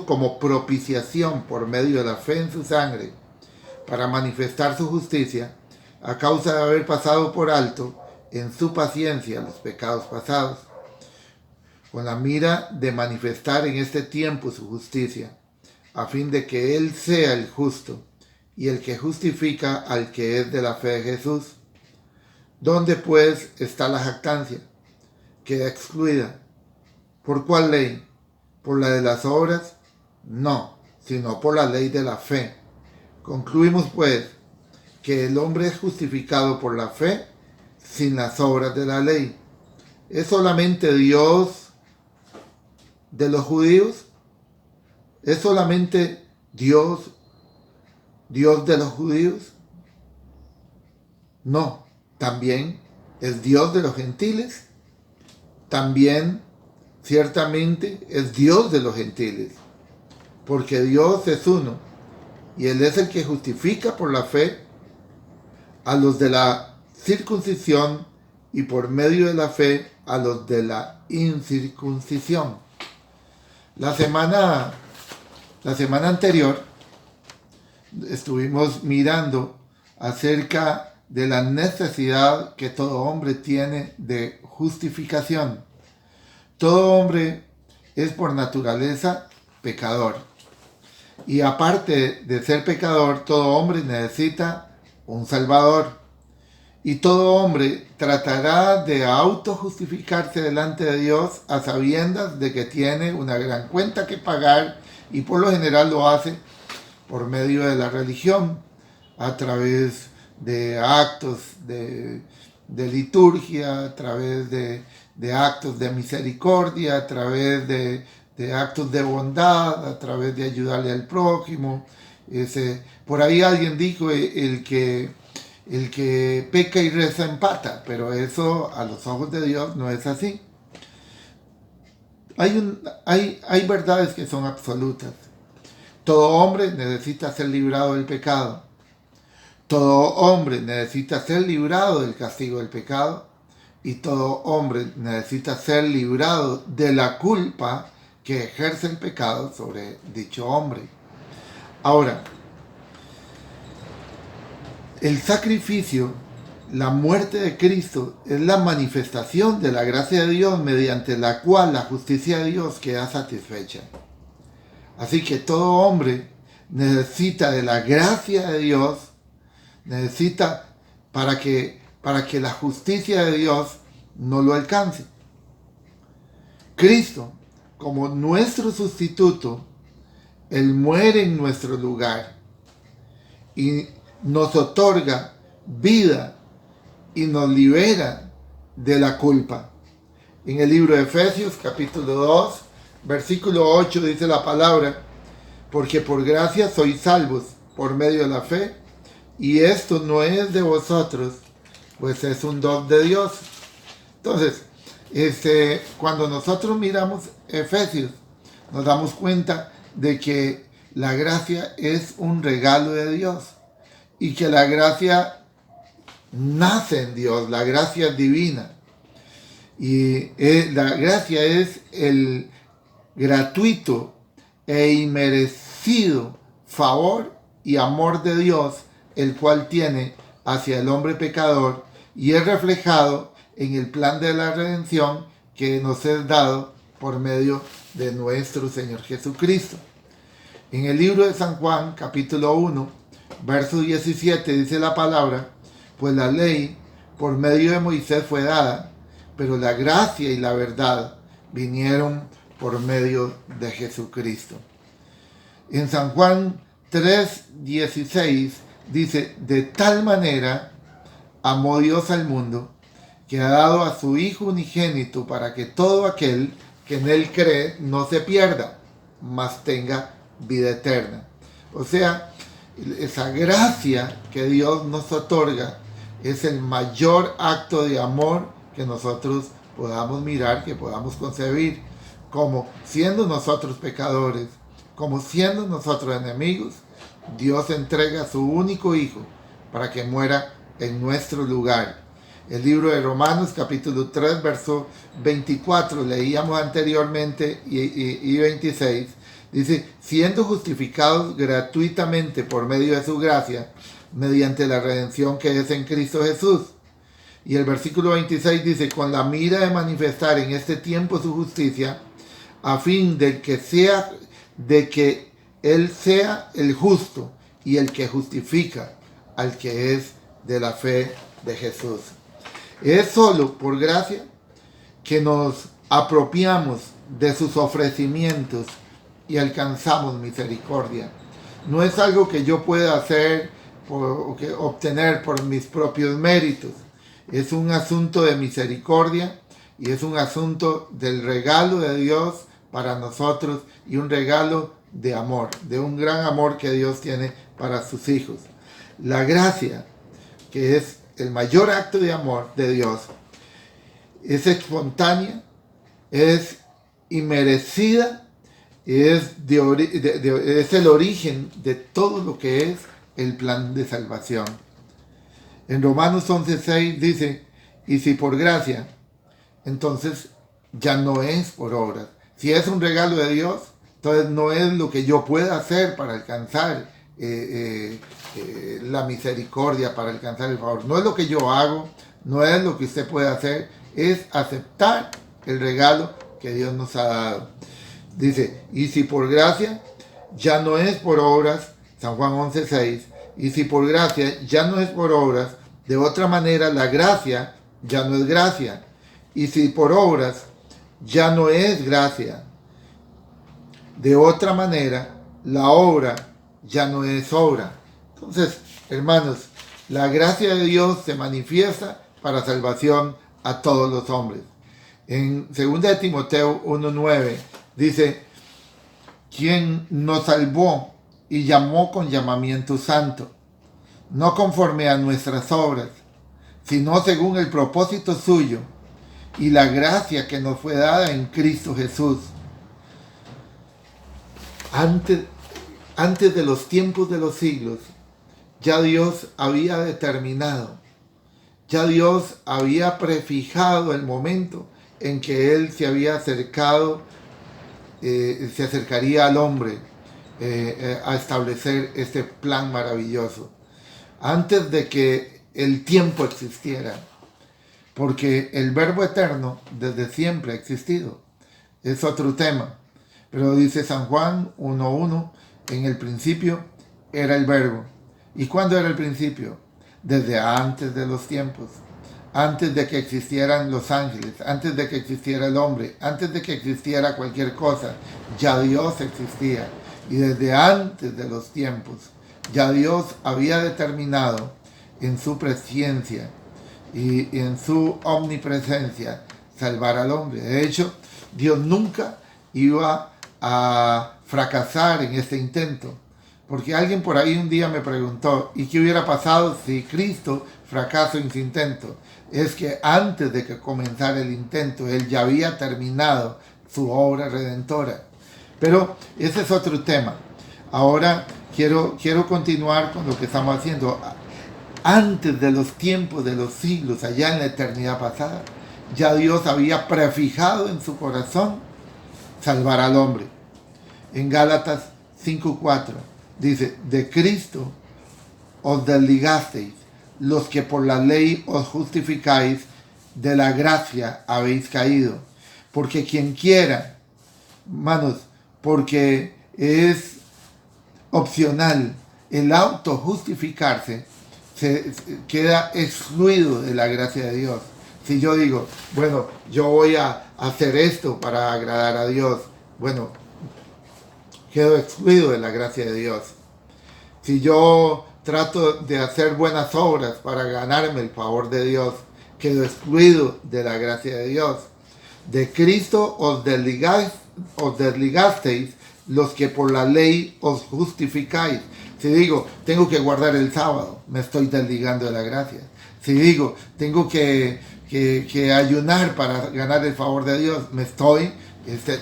como propiciación por medio de la fe en su sangre, para manifestar su justicia, a causa de haber pasado por alto en su paciencia los pecados pasados, con la mira de manifestar en este tiempo su justicia, a fin de que Él sea el justo y el que justifica al que es de la fe de Jesús. ¿Dónde pues está la jactancia? Queda excluida. ¿Por cuál ley? ¿Por la de las obras? No, sino por la ley de la fe. Concluimos pues que el hombre es justificado por la fe sin las obras de la ley. ¿Es solamente Dios de los judíos? ¿Es solamente Dios de los judíos? No, también es Dios de los gentiles. También, ciertamente, es Dios de los gentiles. Porque Dios es uno, y Él es el que justifica por la fe a los de la circuncisión y por medio de la fe a los de la incircuncisión. La semana anterior estuvimos mirando acerca de la necesidad que todo hombre tiene de justificación. Todo hombre es por naturaleza pecador. Y aparte de ser pecador, todo hombre necesita un Salvador. Y todo hombre tratará de autojustificarse delante de Dios a sabiendas de que tiene una gran cuenta que pagar, y por lo general lo hace por medio de la religión, a través de actos de liturgia, a través de actos de misericordia, a través de actos de bondad, a través de ayudarle al prójimo. Por ahí alguien dijo, el que peca y reza empata, pero eso a los ojos de Dios no es así. Hay verdades que son absolutas. Todo hombre necesita ser librado del pecado. Todo hombre necesita ser librado del castigo del pecado. Y todo hombre necesita ser librado de la culpa que ejerce el pecado sobre dicho hombre. Ahora, el sacrificio, la muerte de Cristo, es la manifestación de la gracia de Dios mediante la cual la justicia de Dios queda satisfecha. Así que todo hombre necesita de la gracia de Dios, necesita para que la justicia de Dios no lo alcance. Cristo, como nuestro sustituto, Él muere en nuestro lugar y nos otorga vida y nos libera de la culpa. En el libro de Efesios, capítulo 2, versículo 8, dice la palabra: porque por gracia sois salvos por medio de la fe, y esto no es de vosotros, pues es un don de Dios. Entonces, cuando nosotros miramos Efesios, nos damos cuenta de que la gracia es un regalo de Dios, y que la gracia nace en Dios, la gracia divina. Y la gracia es el gratuito e inmerecido favor y amor de Dios, el cual tiene hacia el hombre pecador, y es reflejado en el plan de la redención que nos es dado por medio de nuestro Señor Jesucristo. En el libro de San Juan, capítulo 1, verso 17, dice la palabra: pues la ley por medio de Moisés fue dada, pero la gracia y la verdad vinieron por medio de Jesucristo. En San Juan 3:16 dice: de tal manera amó Dios al mundo, que ha dado a su Hijo unigénito, para que todo aquel que en Él cree no se pierda, mas tenga vida eterna. O sea, esa gracia que Dios nos otorga es el mayor acto de amor que nosotros podamos mirar, que podamos concebir, como siendo nosotros pecadores, como siendo nosotros enemigos, Dios entrega a su único Hijo para que muera en nuestro lugar. El libro de Romanos capítulo 3 verso 24 leíamos anteriormente y 26 dice: siendo justificados gratuitamente por medio de su gracia mediante la redención que es en Cristo Jesús. Y el versículo 26 dice: con la mira de manifestar en este tiempo su justicia, a fin de que Él sea el justo y el que justifica al que es de la fe de Jesús. Es solo por gracia que nos apropiamos de sus ofrecimientos y alcanzamos misericordia. No es algo que yo pueda hacer o que obtener por mis propios méritos. Es un asunto de misericordia y es un asunto del regalo de Dios para nosotros y un regalo de amor, de un gran amor que Dios tiene para sus hijos. La gracia, que es el mayor acto de amor de Dios, es espontánea, es inmerecida, es el origen de todo lo que es el plan de salvación. En Romanos 11:6 dice: y si por gracia, entonces ya no es por obras. Si es un regalo de Dios, entonces no es lo que yo pueda hacer para alcanzar la misericordia, para alcanzar el favor. No es lo que yo hago, no es lo que usted puede hacer, es aceptar el regalo que Dios nos ha dado. Dice: y si por gracia, ya no es por obras, San Juan 11:6, y si por gracia, ya no es por obras, de otra manera la gracia ya no es gracia. Y si por obras, ya no es gracia. De otra manera, la obra ya no es obra. Entonces, hermanos, la gracia de Dios se manifiesta para salvación a todos los hombres. En 2 de Timoteo 1:9 dice: quien nos salvó y llamó con llamamiento santo, no conforme a nuestras obras, sino según el propósito suyo y la gracia que nos fue dada en Cristo Jesús. Antes de los tiempos de los siglos, ya Dios había determinado, ya Dios había prefijado el momento en que Él se había acercado, se acercaría al hombre a establecer este plan maravilloso. Antes de que el tiempo existiera, porque el Verbo eterno desde siempre ha existido. Es otro tema. Pero dice San Juan 1:1, en el principio era el Verbo. ¿Y cuándo era el principio? Desde antes de los tiempos, antes de que existieran los ángeles, antes de que existiera el hombre, antes de que existiera cualquier cosa, ya Dios existía. Y desde antes de los tiempos, ya Dios había determinado en su presencia y en su omnipresencia salvar al hombre. De hecho, Dios nunca iba a fracasar en este intento, porque alguien por ahí un día me preguntó: ¿y qué hubiera pasado si Cristo fracasó en su intento? Es que antes de que comenzara el intento, Él ya había terminado su obra redentora. Pero ese es otro tema. Ahora quiero continuar con lo que estamos haciendo. Antes de los tiempos de los siglos, allá en la eternidad pasada, ya Dios había prefijado en su corazón salvar al hombre. En Gálatas 5:4 dice: de Cristo os desligasteis, los que por la ley os justificáis, de la gracia habéis caído. Porque quien quiera, hermanos, porque es opcional el autojustificarse, se queda excluido de la gracia de Dios. Si yo digo: bueno, yo voy a hacer esto para agradar a Dios, bueno, quedo excluido de la gracia de Dios. Si yo trato de hacer buenas obras para ganarme el favor de Dios, quedo excluido de la gracia de Dios. De Cristo os desligasteis, los que por la ley os justificáis. Si digo: tengo que guardar el sábado, me estoy desligando de la gracia. Si digo: tengo que ayunar para ganar el favor de Dios, me estoy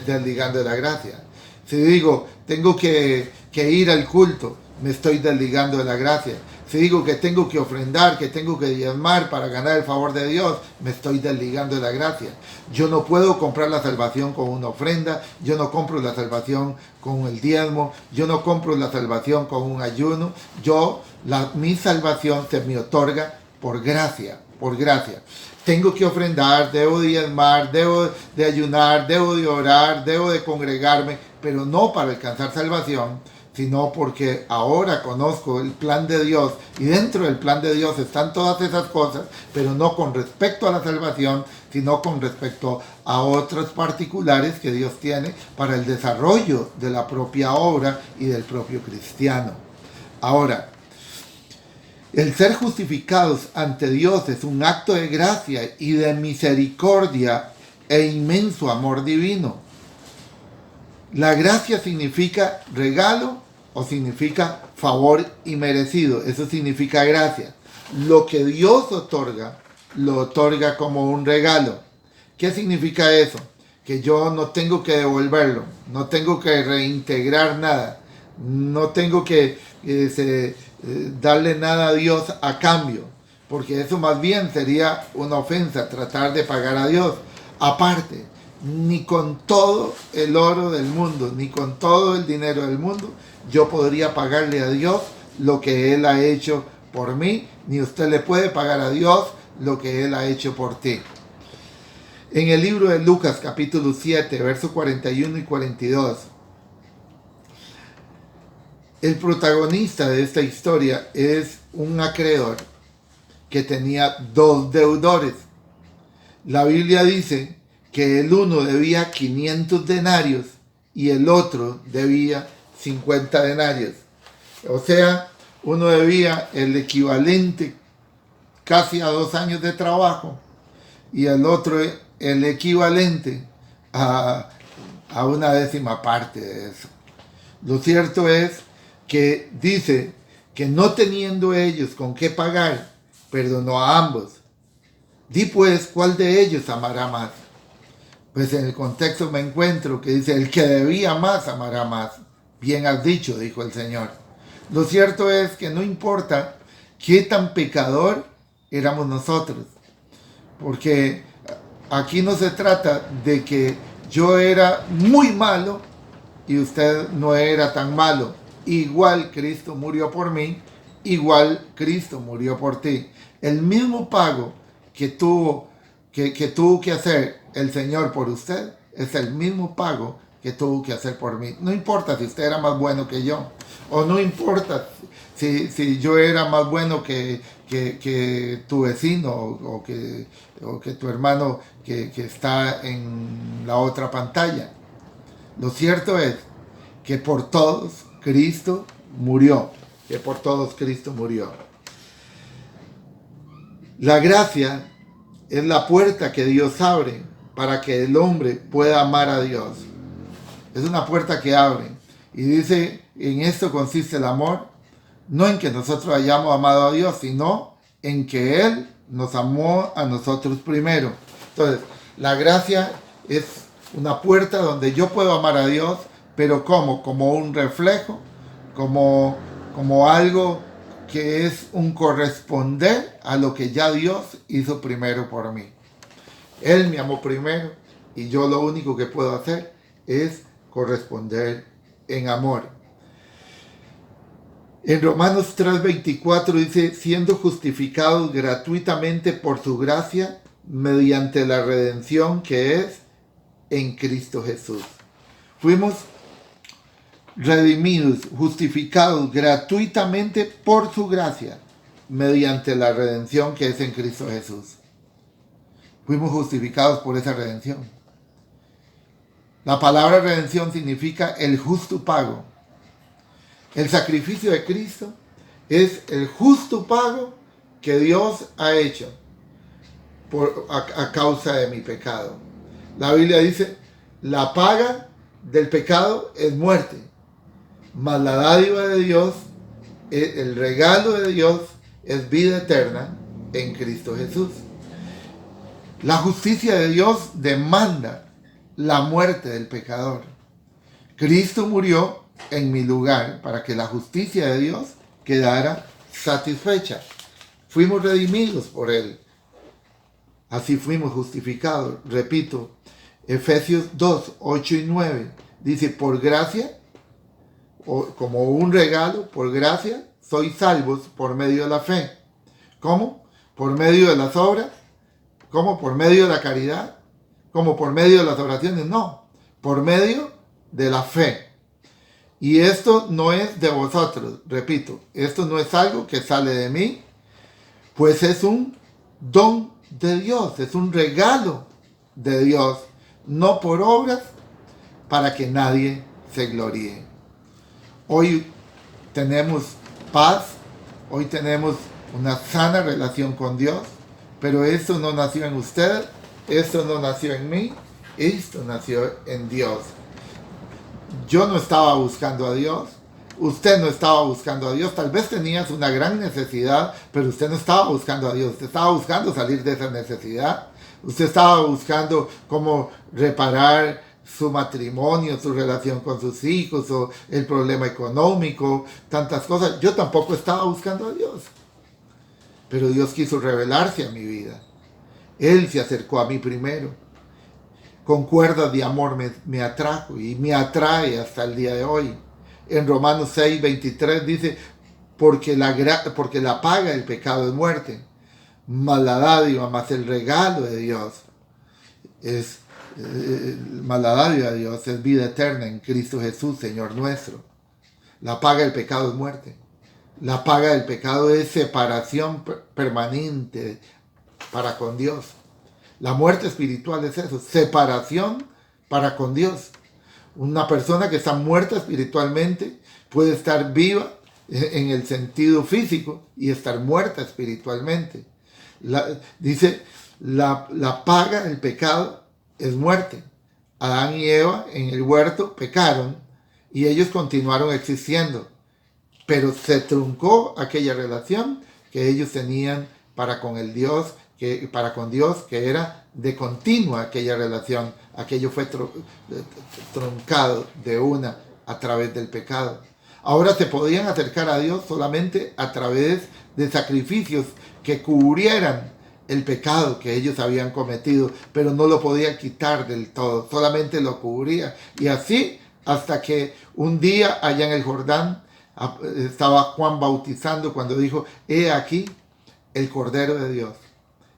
desligando de la gracia. Si digo: tengo que ir al culto, me estoy desligando de la gracia. Si digo que tengo que ofrendar, que tengo que diezmar para ganar el favor de Dios, me estoy desligando de la gracia. Yo no puedo comprar la salvación con una ofrenda, yo no compro la salvación con el diezmo, yo no compro la salvación con un ayuno. Mi salvación se me otorga por gracia, por gracia. Tengo que ofrendar, debo diezmar, debo de ayunar, debo de orar, debo de congregarme, pero no para alcanzar salvación, sino porque ahora conozco el plan de Dios y dentro del plan de Dios están todas esas cosas, pero no con respecto a la salvación, sino con respecto a otros particulares que Dios tiene para el desarrollo de la propia obra y del propio cristiano. Ahora, el ser justificados ante Dios es un acto de gracia y de misericordia e inmenso amor divino. La gracia significa regalo o significa favor inmerecido. Eso significa gracia. Lo que Dios otorga, lo otorga como un regalo. ¿Qué significa eso? Que yo no tengo que devolverlo, no tengo que reintegrar nada, no tengo que darle nada a Dios a cambio, porque eso más bien sería una ofensa, tratar de pagar a Dios. Aparte, ni con todo el oro del mundo, ni con todo el dinero del mundo, yo podría pagarle a Dios lo que Él ha hecho por mí, ni usted le puede pagar a Dios lo que Él ha hecho por ti. En el libro de Lucas, capítulo 7, versos 41 y 42, el protagonista de esta historia es un acreedor que tenía 2 deudores. La Biblia dice que el uno debía 500 denarios y el otro debía 50 denarios. O sea, uno debía el equivalente casi a 2 años de trabajo y el otro el equivalente a una 10ª parte de eso. Lo cierto es que dice que no teniendo ellos con qué pagar, perdonó a ambos. Di pues, ¿cuál de ellos amará más? Pues en el contexto me encuentro que dice, el que debía más amará más. Bien has dicho, dijo el Señor. Lo cierto es que no importa qué tan pecador éramos nosotros, porque aquí no se trata de que yo era muy malo y usted no era tan malo. Igual Cristo murió por mí, igual Cristo murió por ti. El mismo pago que tuvo que hacer el Señor por usted es el mismo pago que tuvo que hacer por mí. No importa si usted era más bueno que yo, o no importa si yo era más bueno que tu vecino o que tu hermano que está en la otra pantalla. Lo cierto es que por todos Cristo murió, que por todos Cristo murió. La gracia es la puerta que Dios abre para que el hombre pueda amar a Dios. Es una puerta que abre. Y dice, en esto consiste el amor, no en que nosotros hayamos amado a Dios, sino en que Él nos amó a nosotros primero. Entonces, la gracia es una puerta donde yo puedo amar a Dios, pero ¿cómo? Como un reflejo, como algo que es un corresponder a lo que ya Dios hizo primero por mí. Él me amó primero y yo lo único que puedo hacer es corresponder en amor. En Romanos 3:24 dice, siendo justificados gratuitamente por su gracia, mediante la redención que es en Cristo Jesús. Fuimos redimidos, justificados gratuitamente por su gracia, mediante la redención que es en Cristo Jesús. Fuimos justificados por esa redención. La palabra redención significa el justo pago. El sacrificio de Cristo es el justo pago que Dios ha hecho a causa de mi pecado. La Biblia dice, la paga del pecado es muerte, mas la dádiva de Dios, el regalo de Dios es vida eterna en Cristo Jesús. La justicia de Dios demanda la muerte del pecador. Cristo murió en mi lugar para que la justicia de Dios quedara satisfecha. Fuimos redimidos por Él. Así fuimos justificados. Repito, Efesios 2, 8 y 9. Dice, por gracia, o como un regalo, por gracia, sois salvos por medio de la fe. ¿Cómo? Por medio de las obras. ¿Cómo? Por medio de la caridad. ¿Cómo? Por medio de las oraciones. No, por medio de la fe. Y esto no es de vosotros, repito, esto no es algo que sale de mí, pues es un don de Dios, es un regalo de Dios, no por obras, para que nadie se gloríe. Hoy tenemos paz, hoy tenemos una sana relación con Dios, pero esto no nació en usted, esto no nació en mí, esto nació en Dios. Yo no estaba buscando a Dios, usted no estaba buscando a Dios, tal vez tenías una gran necesidad, pero usted no estaba buscando a Dios, usted estaba buscando salir de esa necesidad, usted estaba buscando cómo reparar su matrimonio, su relación con sus hijos, o el problema económico, tantas cosas. Yo tampoco estaba buscando a Dios, pero Dios quiso revelarse a mi vida. Él se acercó a mí primero. Con cuerdas de amor me atrajo y me atrae hasta el día de hoy. En Romanos 6, 23 dice, porque la paga del pecado es muerte, mas la dádiva, más el regalo de Dios es vida eterna en Cristo Jesús, Señor nuestro. La paga del pecado es muerte. La paga del pecado es separación permanente para con Dios. La muerte espiritual es eso, separación para con Dios. Una persona que está muerta espiritualmente puede estar viva en el sentido físico y estar muerta espiritualmente. Dice, la paga del pecado es muerte. Adán y Eva en el huerto pecaron y ellos continuaron existiendo, pero se truncó aquella relación que ellos tenían para con el Dios, para con Dios, que era de continua aquella relación. Aquello fue truncado de una a través del pecado. Ahora se podían acercar a Dios solamente a través de sacrificios que cubrieran el pecado que ellos habían cometido, pero no lo podían quitar del todo, solamente lo cubría. Y así hasta que un día allá en el Jordán estaba Juan bautizando cuando dijo, he aquí el Cordero de Dios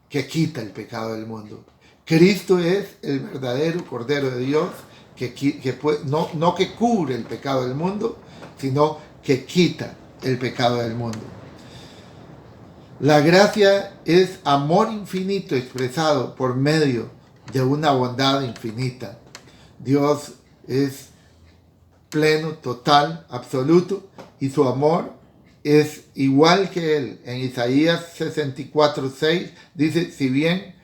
que quita el pecado del mundo. Cristo es el verdadero Cordero de Dios no que cubre el pecado del mundo, sino que quita el pecado del mundo. La gracia es amor infinito expresado por medio de una bondad infinita. Dios es pleno, total, absoluto, y su amor es igual que Él. En Isaías 64:6 dice, si bien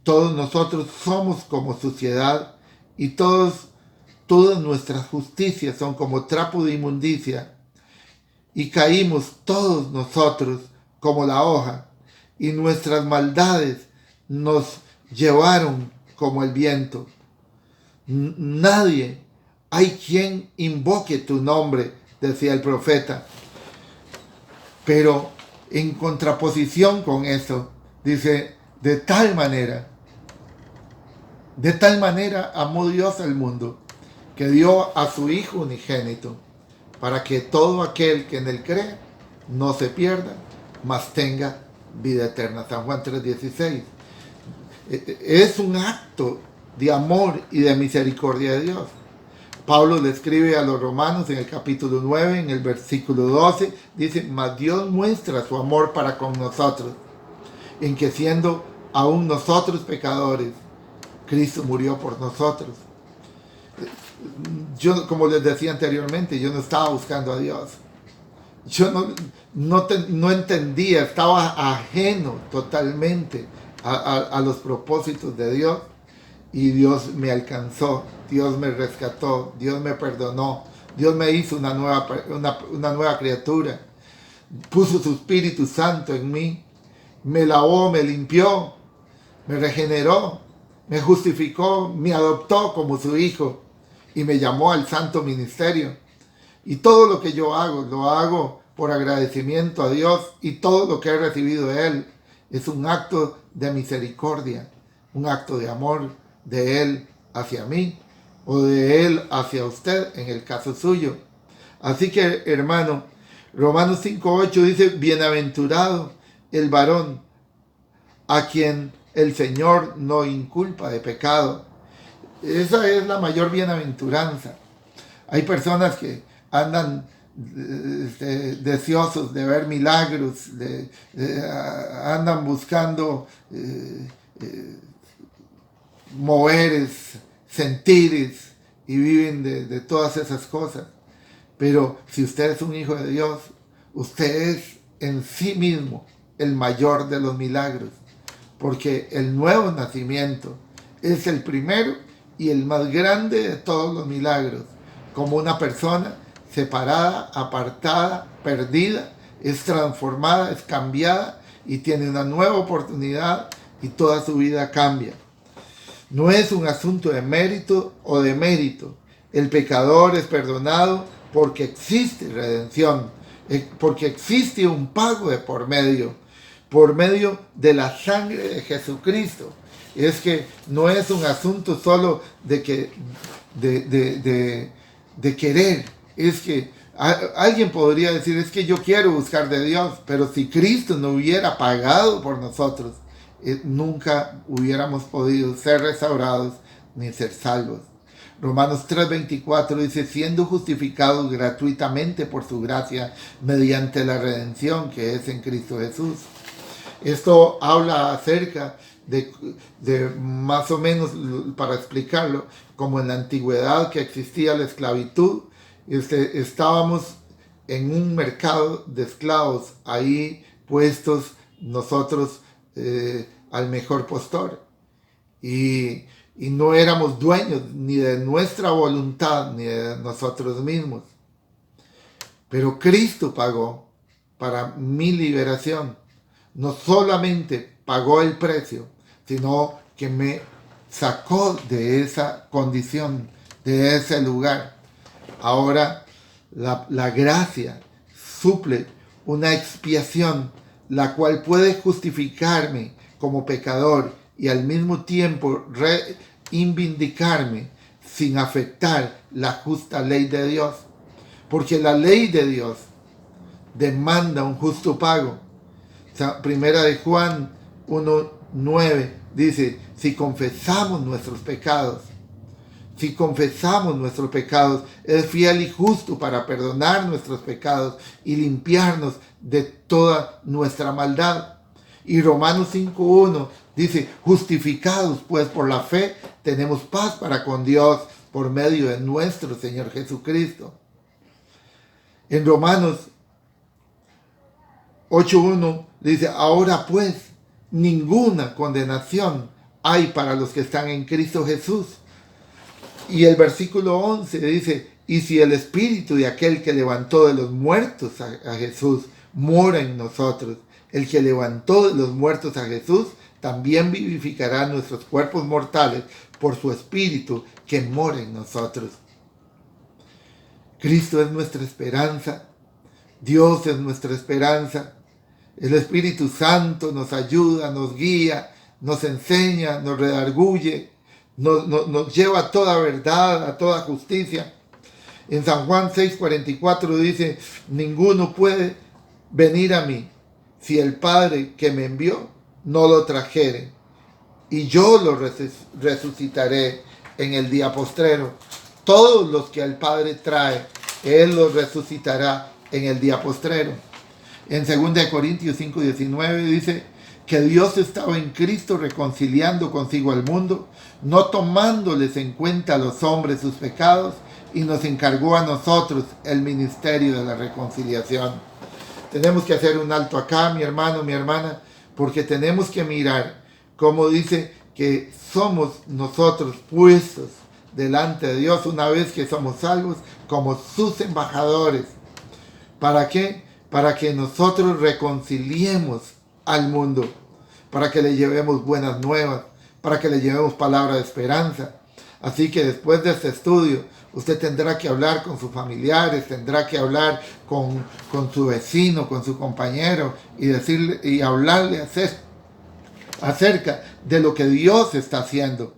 todos nosotros somos como suciedad y todas nuestras justicias son como trapo de inmundicia, y caímos todos nosotros como la hoja, y nuestras maldades nos llevaron como el viento. Nadie hay quien invoque tu nombre, decía el profeta. Pero en contraposición con eso, dice, de tal manera amó Dios al mundo, que dio a su Hijo unigénito, para que todo aquel que en él cree no se pierda, mas tenga vida eterna. San Juan 3:16. Es un acto de amor y de misericordia de Dios. Pablo le escribe a los romanos en el capítulo 9, en el versículo 12, dice, mas Dios muestra su amor para con nosotros, en que siendo aún nosotros pecadores, Cristo murió por nosotros. Yo, como les decía anteriormente, yo no estaba buscando a Dios. Yo no entendía, estaba ajeno totalmente a los propósitos de Dios. Y Dios me alcanzó, Dios me rescató, Dios me perdonó, Dios me hizo una nueva criatura, puso su Espíritu Santo en mí, me lavó, me limpió, me regeneró, me justificó, me adoptó como su hijo y me llamó al santo ministerio. Y todo lo que yo hago, lo hago por agradecimiento a Dios, y todo lo que he recibido de Él es un acto de misericordia, un acto de amor de Él hacia mí o de Él hacia usted en el caso suyo. Así que, hermano, Romanos 5:8 dice: bienaventurado el varón a quien el Señor no inculpa de pecado. Esa es la mayor bienaventuranza. Hay personas que andan deseosos de ver milagros, andan buscando moveres, sentires, y viven de todas esas cosas. Pero si usted es un hijo de Dios, usted es en sí mismo el mayor de los milagros, porque el nuevo nacimiento es el primero y el más grande de todos los milagros. Como una persona separada, apartada, perdida, es transformada, es cambiada y tiene una nueva oportunidad y toda su vida cambia. No es un asunto de mérito o de mérito. El pecador es perdonado porque existe redención, porque existe un pago de por medio de la sangre de Jesucristo. Es que no es un asunto solo de querer. Es que alguien podría decir: es que yo quiero buscar de Dios, pero si Cristo no hubiera pagado por nosotros, nunca hubiéramos podido ser restaurados ni ser salvos. Romanos 3:24 dice: siendo justificados gratuitamente por su gracia mediante la redención que es en Cristo Jesús. Esto habla acerca de más o menos, para explicarlo, como en la antigüedad que existía la esclavitud, estábamos en un mercado de esclavos, ahí puestos nosotros al mejor postor, y no éramos dueños ni de nuestra voluntad ni de nosotros mismos, pero Cristo pagó para mi liberación. No solamente pagó el precio, sino que me sacó de esa condición, de ese lugar. Ahora la gracia suple una expiación, la cual puede justificarme como pecador y al mismo tiempo reivindicarme sin afectar la justa ley de Dios. Porque la ley de Dios demanda un justo pago. Primera de Juan 1:9 dice: si confesamos nuestros pecados, es fiel y justo para perdonar nuestros pecados y limpiarnos de toda nuestra maldad. Y Romanos 5:1 dice: justificados pues por la fe, tenemos paz para con Dios por medio de nuestro Señor Jesucristo. En Romanos 8:1 dice: ahora pues ninguna condenación hay para los que están en Cristo Jesús. Y el versículo 11 dice: y si el Espíritu de aquel que levantó de los muertos a Jesús mora en nosotros, el que levantó de los muertos a Jesús también vivificará nuestros cuerpos mortales por su Espíritu que mora en nosotros. Cristo es nuestra esperanza, Dios es nuestra esperanza. El Espíritu Santo nos ayuda, nos guía, nos enseña, nos redarguye, nos lleva a toda verdad, a toda justicia. En San Juan 6:44 dice: ninguno puede venir a mí si el Padre que me envió no lo trajere, y yo lo resucitaré en el día postrero. Todos los que el Padre trae, Él los resucitará en el día postrero. En 2 Corintios 5:19 dice que Dios estaba en Cristo reconciliando consigo al mundo, no tomándoles en cuenta a los hombres sus pecados, y nos encargó a nosotros el ministerio de la reconciliación. Tenemos que hacer un alto acá, mi hermano, mi hermana, porque tenemos que mirar cómo dice que somos nosotros puestos delante de Dios una vez que somos salvos como sus embajadores. ¿Para qué? Para que nosotros reconciliemos al mundo, para que le llevemos buenas nuevas, para que le llevemos palabra de esperanza. Así que después de este estudio, usted tendrá que hablar con sus familiares, tendrá que hablar con su vecino, con su compañero y decirle y hablarle acerca de lo que Dios está haciendo.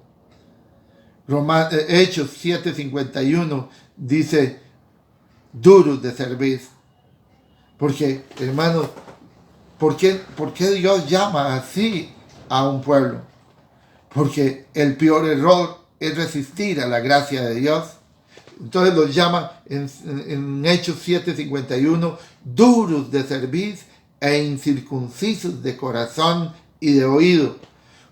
Hechos 7:51 dice, duros de servir. Porque, hermanos, ¿por qué Dios llama así a un pueblo? Porque el peor error es resistir a la gracia de Dios. Entonces los llama en Hechos 7:51 duros de servir e incircuncisos de corazón y de oído.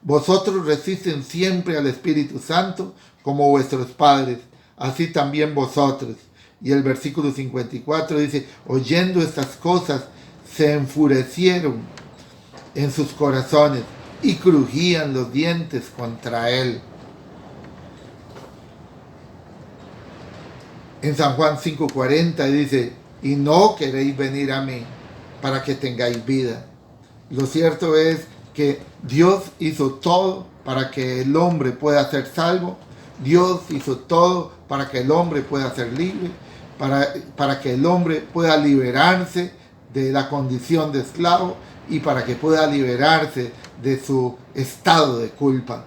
Vosotros resisten siempre al Espíritu Santo como vuestros padres, así también vosotros. Y el versículo 54 dice, oyendo estas cosas, se enfurecieron en sus corazones y crujían los dientes contra él. En San Juan 5:40 dice, y no queréis venir a mí para que tengáis vida. Lo cierto es que Dios hizo todo para que el hombre pueda ser salvo. Dios hizo todo para que el hombre pueda ser libre, para que el hombre pueda liberarse de la condición de esclavo y para que pueda liberarse de su estado de culpa.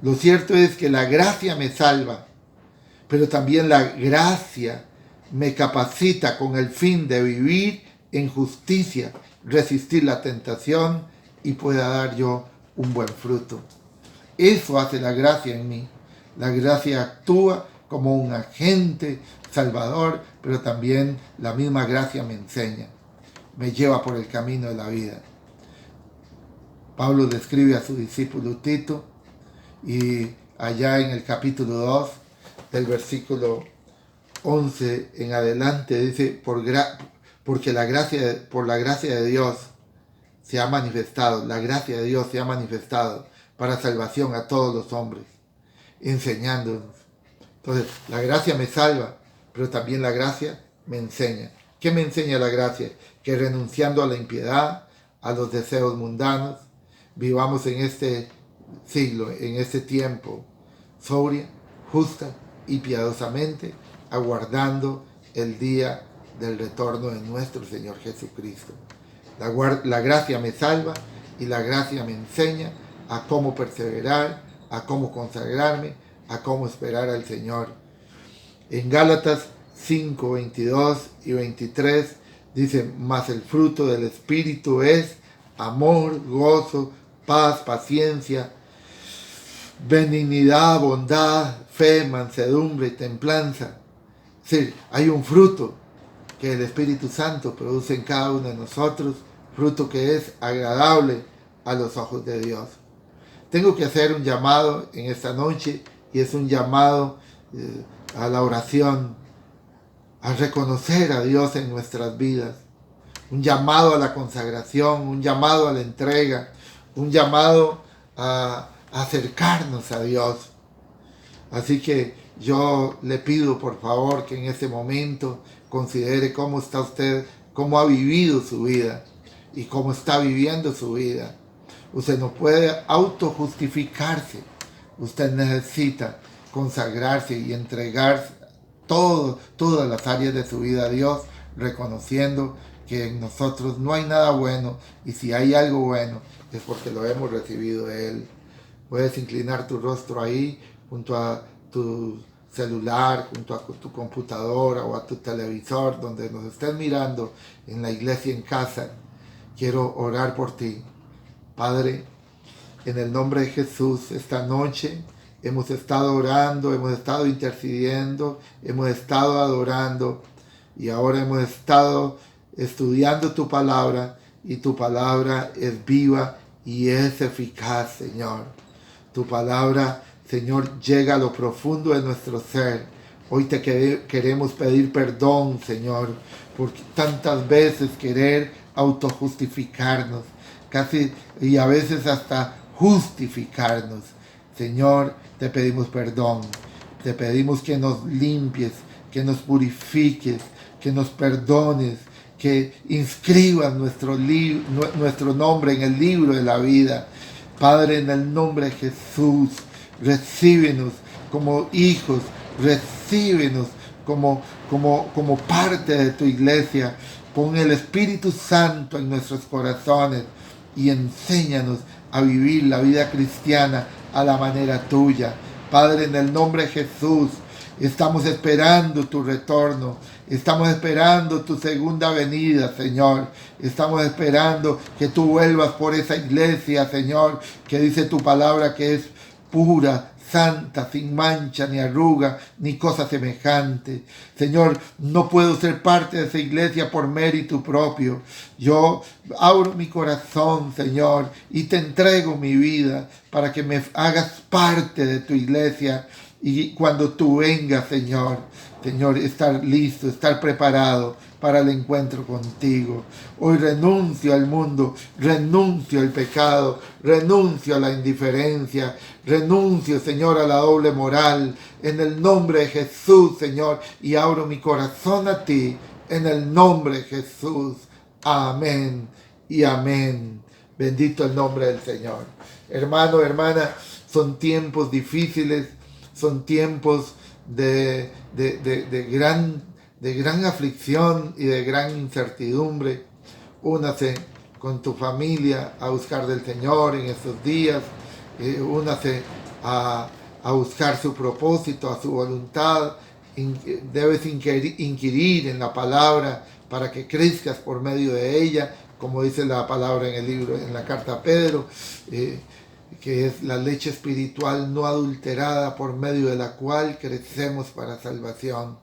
Lo cierto es que la gracia me salva, pero también la gracia me capacita con el fin de vivir en justicia, resistir la tentación y pueda dar yo un buen fruto. Eso hace la gracia en mí. La gracia actúa como un agente salvador, pero también la misma gracia me enseña, me lleva por el camino de la vida. Pablo describe a su discípulo Tito y allá en el capítulo 2 del versículo 11 en adelante dice, porque por la gracia de Dios se ha manifestado, la gracia de Dios se ha manifestado para salvación a todos los hombres, enseñándonos. Entonces, la gracia me salva, pero también la gracia me enseña. ¿Qué me enseña la gracia? Que renunciando a la impiedad, a los deseos mundanos, vivamos en este siglo, en este tiempo, sobria, justa y piadosamente, aguardando el día del retorno de nuestro Señor Jesucristo. La gracia me salva y la gracia me enseña a cómo perseverar, a cómo consagrarme, a cómo esperar al Señor. En Gálatas 5, 22 y 23 dice, mas el fruto del Espíritu es amor, gozo, paz, paciencia, benignidad, bondad, fe, mansedumbre y templanza. Es decir, hay un fruto que el Espíritu Santo produce en cada uno de nosotros, fruto que es agradable a los ojos de Dios. Tengo que hacer un llamado en esta noche y es un llamado a la oración, a reconocer a Dios en nuestras vidas, un llamado a la consagración, un llamado a la entrega, un llamado a acercarnos a Dios. Así que yo le pido por favor que en este momento considere cómo está usted, cómo ha vivido su vida y cómo está viviendo su vida. Usted no puede autojustificarse. Usted necesita consagrarse y entregar todas las áreas de su vida a Dios, reconociendo que en nosotros no hay nada bueno y si hay algo bueno es porque lo hemos recibido de Él. Puedes inclinar tu rostro ahí junto a tu celular, junto a tu computadora o a tu televisor, donde nos estés mirando en la iglesia en casa. Quiero orar por ti. Padre, en el nombre de Jesús, esta noche hemos estado orando, hemos estado intercediendo, hemos estado adorando y ahora hemos estado estudiando tu palabra y tu palabra es viva y es eficaz, Señor. Tu palabra, Señor, llega a lo profundo de nuestro ser. Hoy te queremos pedir perdón, Señor, por tantas veces querer autojustificarnos, casi y a veces hasta justificarnos. Señor, te pedimos perdón, te pedimos que nos limpies, que nos purifiques, que nos perdones, que inscribas nuestro nombre en el libro de la vida. Padre, en el nombre de Jesús, recíbenos como hijos, recíbenos como parte de tu iglesia. Pon el Espíritu Santo en nuestros corazones y enséñanos a vivir la vida cristiana a la manera tuya. Padre, en el nombre de Jesús, estamos esperando tu retorno. Estamos esperando tu segunda venida, Señor. Estamos esperando que tú vuelvas por esa iglesia, Señor, que dice tu palabra que es pura, santa, sin mancha, ni arruga, ni cosa semejante. Señor, no puedo ser parte de esa iglesia por mérito propio. Yo abro mi corazón, Señor, y te entrego mi vida para que me hagas parte de tu iglesia. Y cuando tú vengas, Señor, estar listo, estar preparado para el encuentro contigo. Hoy renuncio al mundo, renuncio al pecado, renuncio a la indiferencia, renuncio, Señor, a la doble moral, en el nombre de Jesús, Señor, y abro mi corazón a ti, en el nombre de Jesús. Amén y amén. Bendito el nombre del Señor. Hermano, hermana, son tiempos difíciles, son tiempos de gran aflicción y de gran incertidumbre. Únase con tu familia a buscar del Señor en estos días. Únase a buscar su propósito, a su voluntad. Debes inquirir en la palabra para que crezcas por medio de ella, como dice la palabra en el libro, en la carta a Pedro, que es la leche espiritual no adulterada por medio de la cual crecemos para salvación.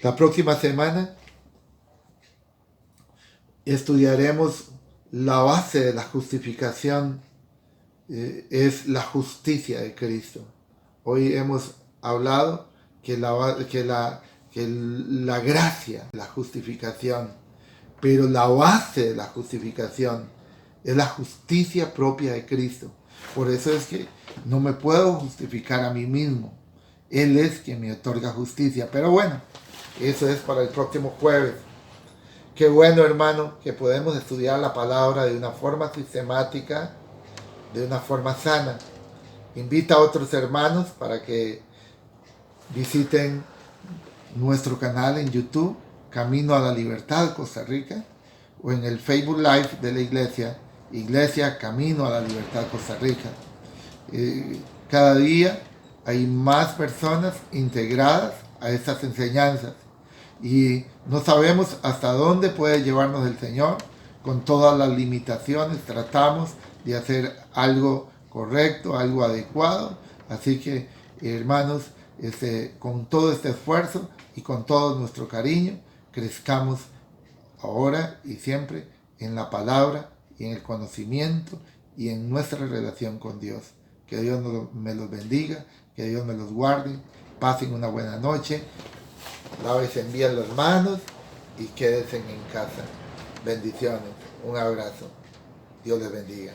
La próxima semana estudiaremos la base de la justificación, es la justicia de Cristo. Hoy hemos hablado que la gracia, la justificación, pero la base de la justificación es la justicia propia de Cristo. Por eso es que no me puedo justificar a mí mismo. Él es quien me otorga justicia. Pero bueno, eso es para el próximo jueves. Qué bueno, hermano, que podemos estudiar la palabra de una forma sistemática, de una forma sana. Invita a otros hermanos para que visiten nuestro canal en YouTube, Camino a la Libertad Costa Rica, o en el Facebook Live de la Iglesia Camino a la Libertad Costa Rica. Cada día hay más personas integradas a estas enseñanzas y no sabemos hasta dónde puede llevarnos el Señor. Con todas las limitaciones tratamos de hacer algo correcto, algo adecuado. Así que, hermanos, con todo este esfuerzo y con todo nuestro cariño, crezcamos ahora y siempre en la palabra y en el conocimiento y en nuestra relación con Dios. Que Dios me los bendiga, que Dios me los guarde. Pasen una buena noche, lávense bien las manos y quédense en casa. Bendiciones, un abrazo. Dios les bendiga.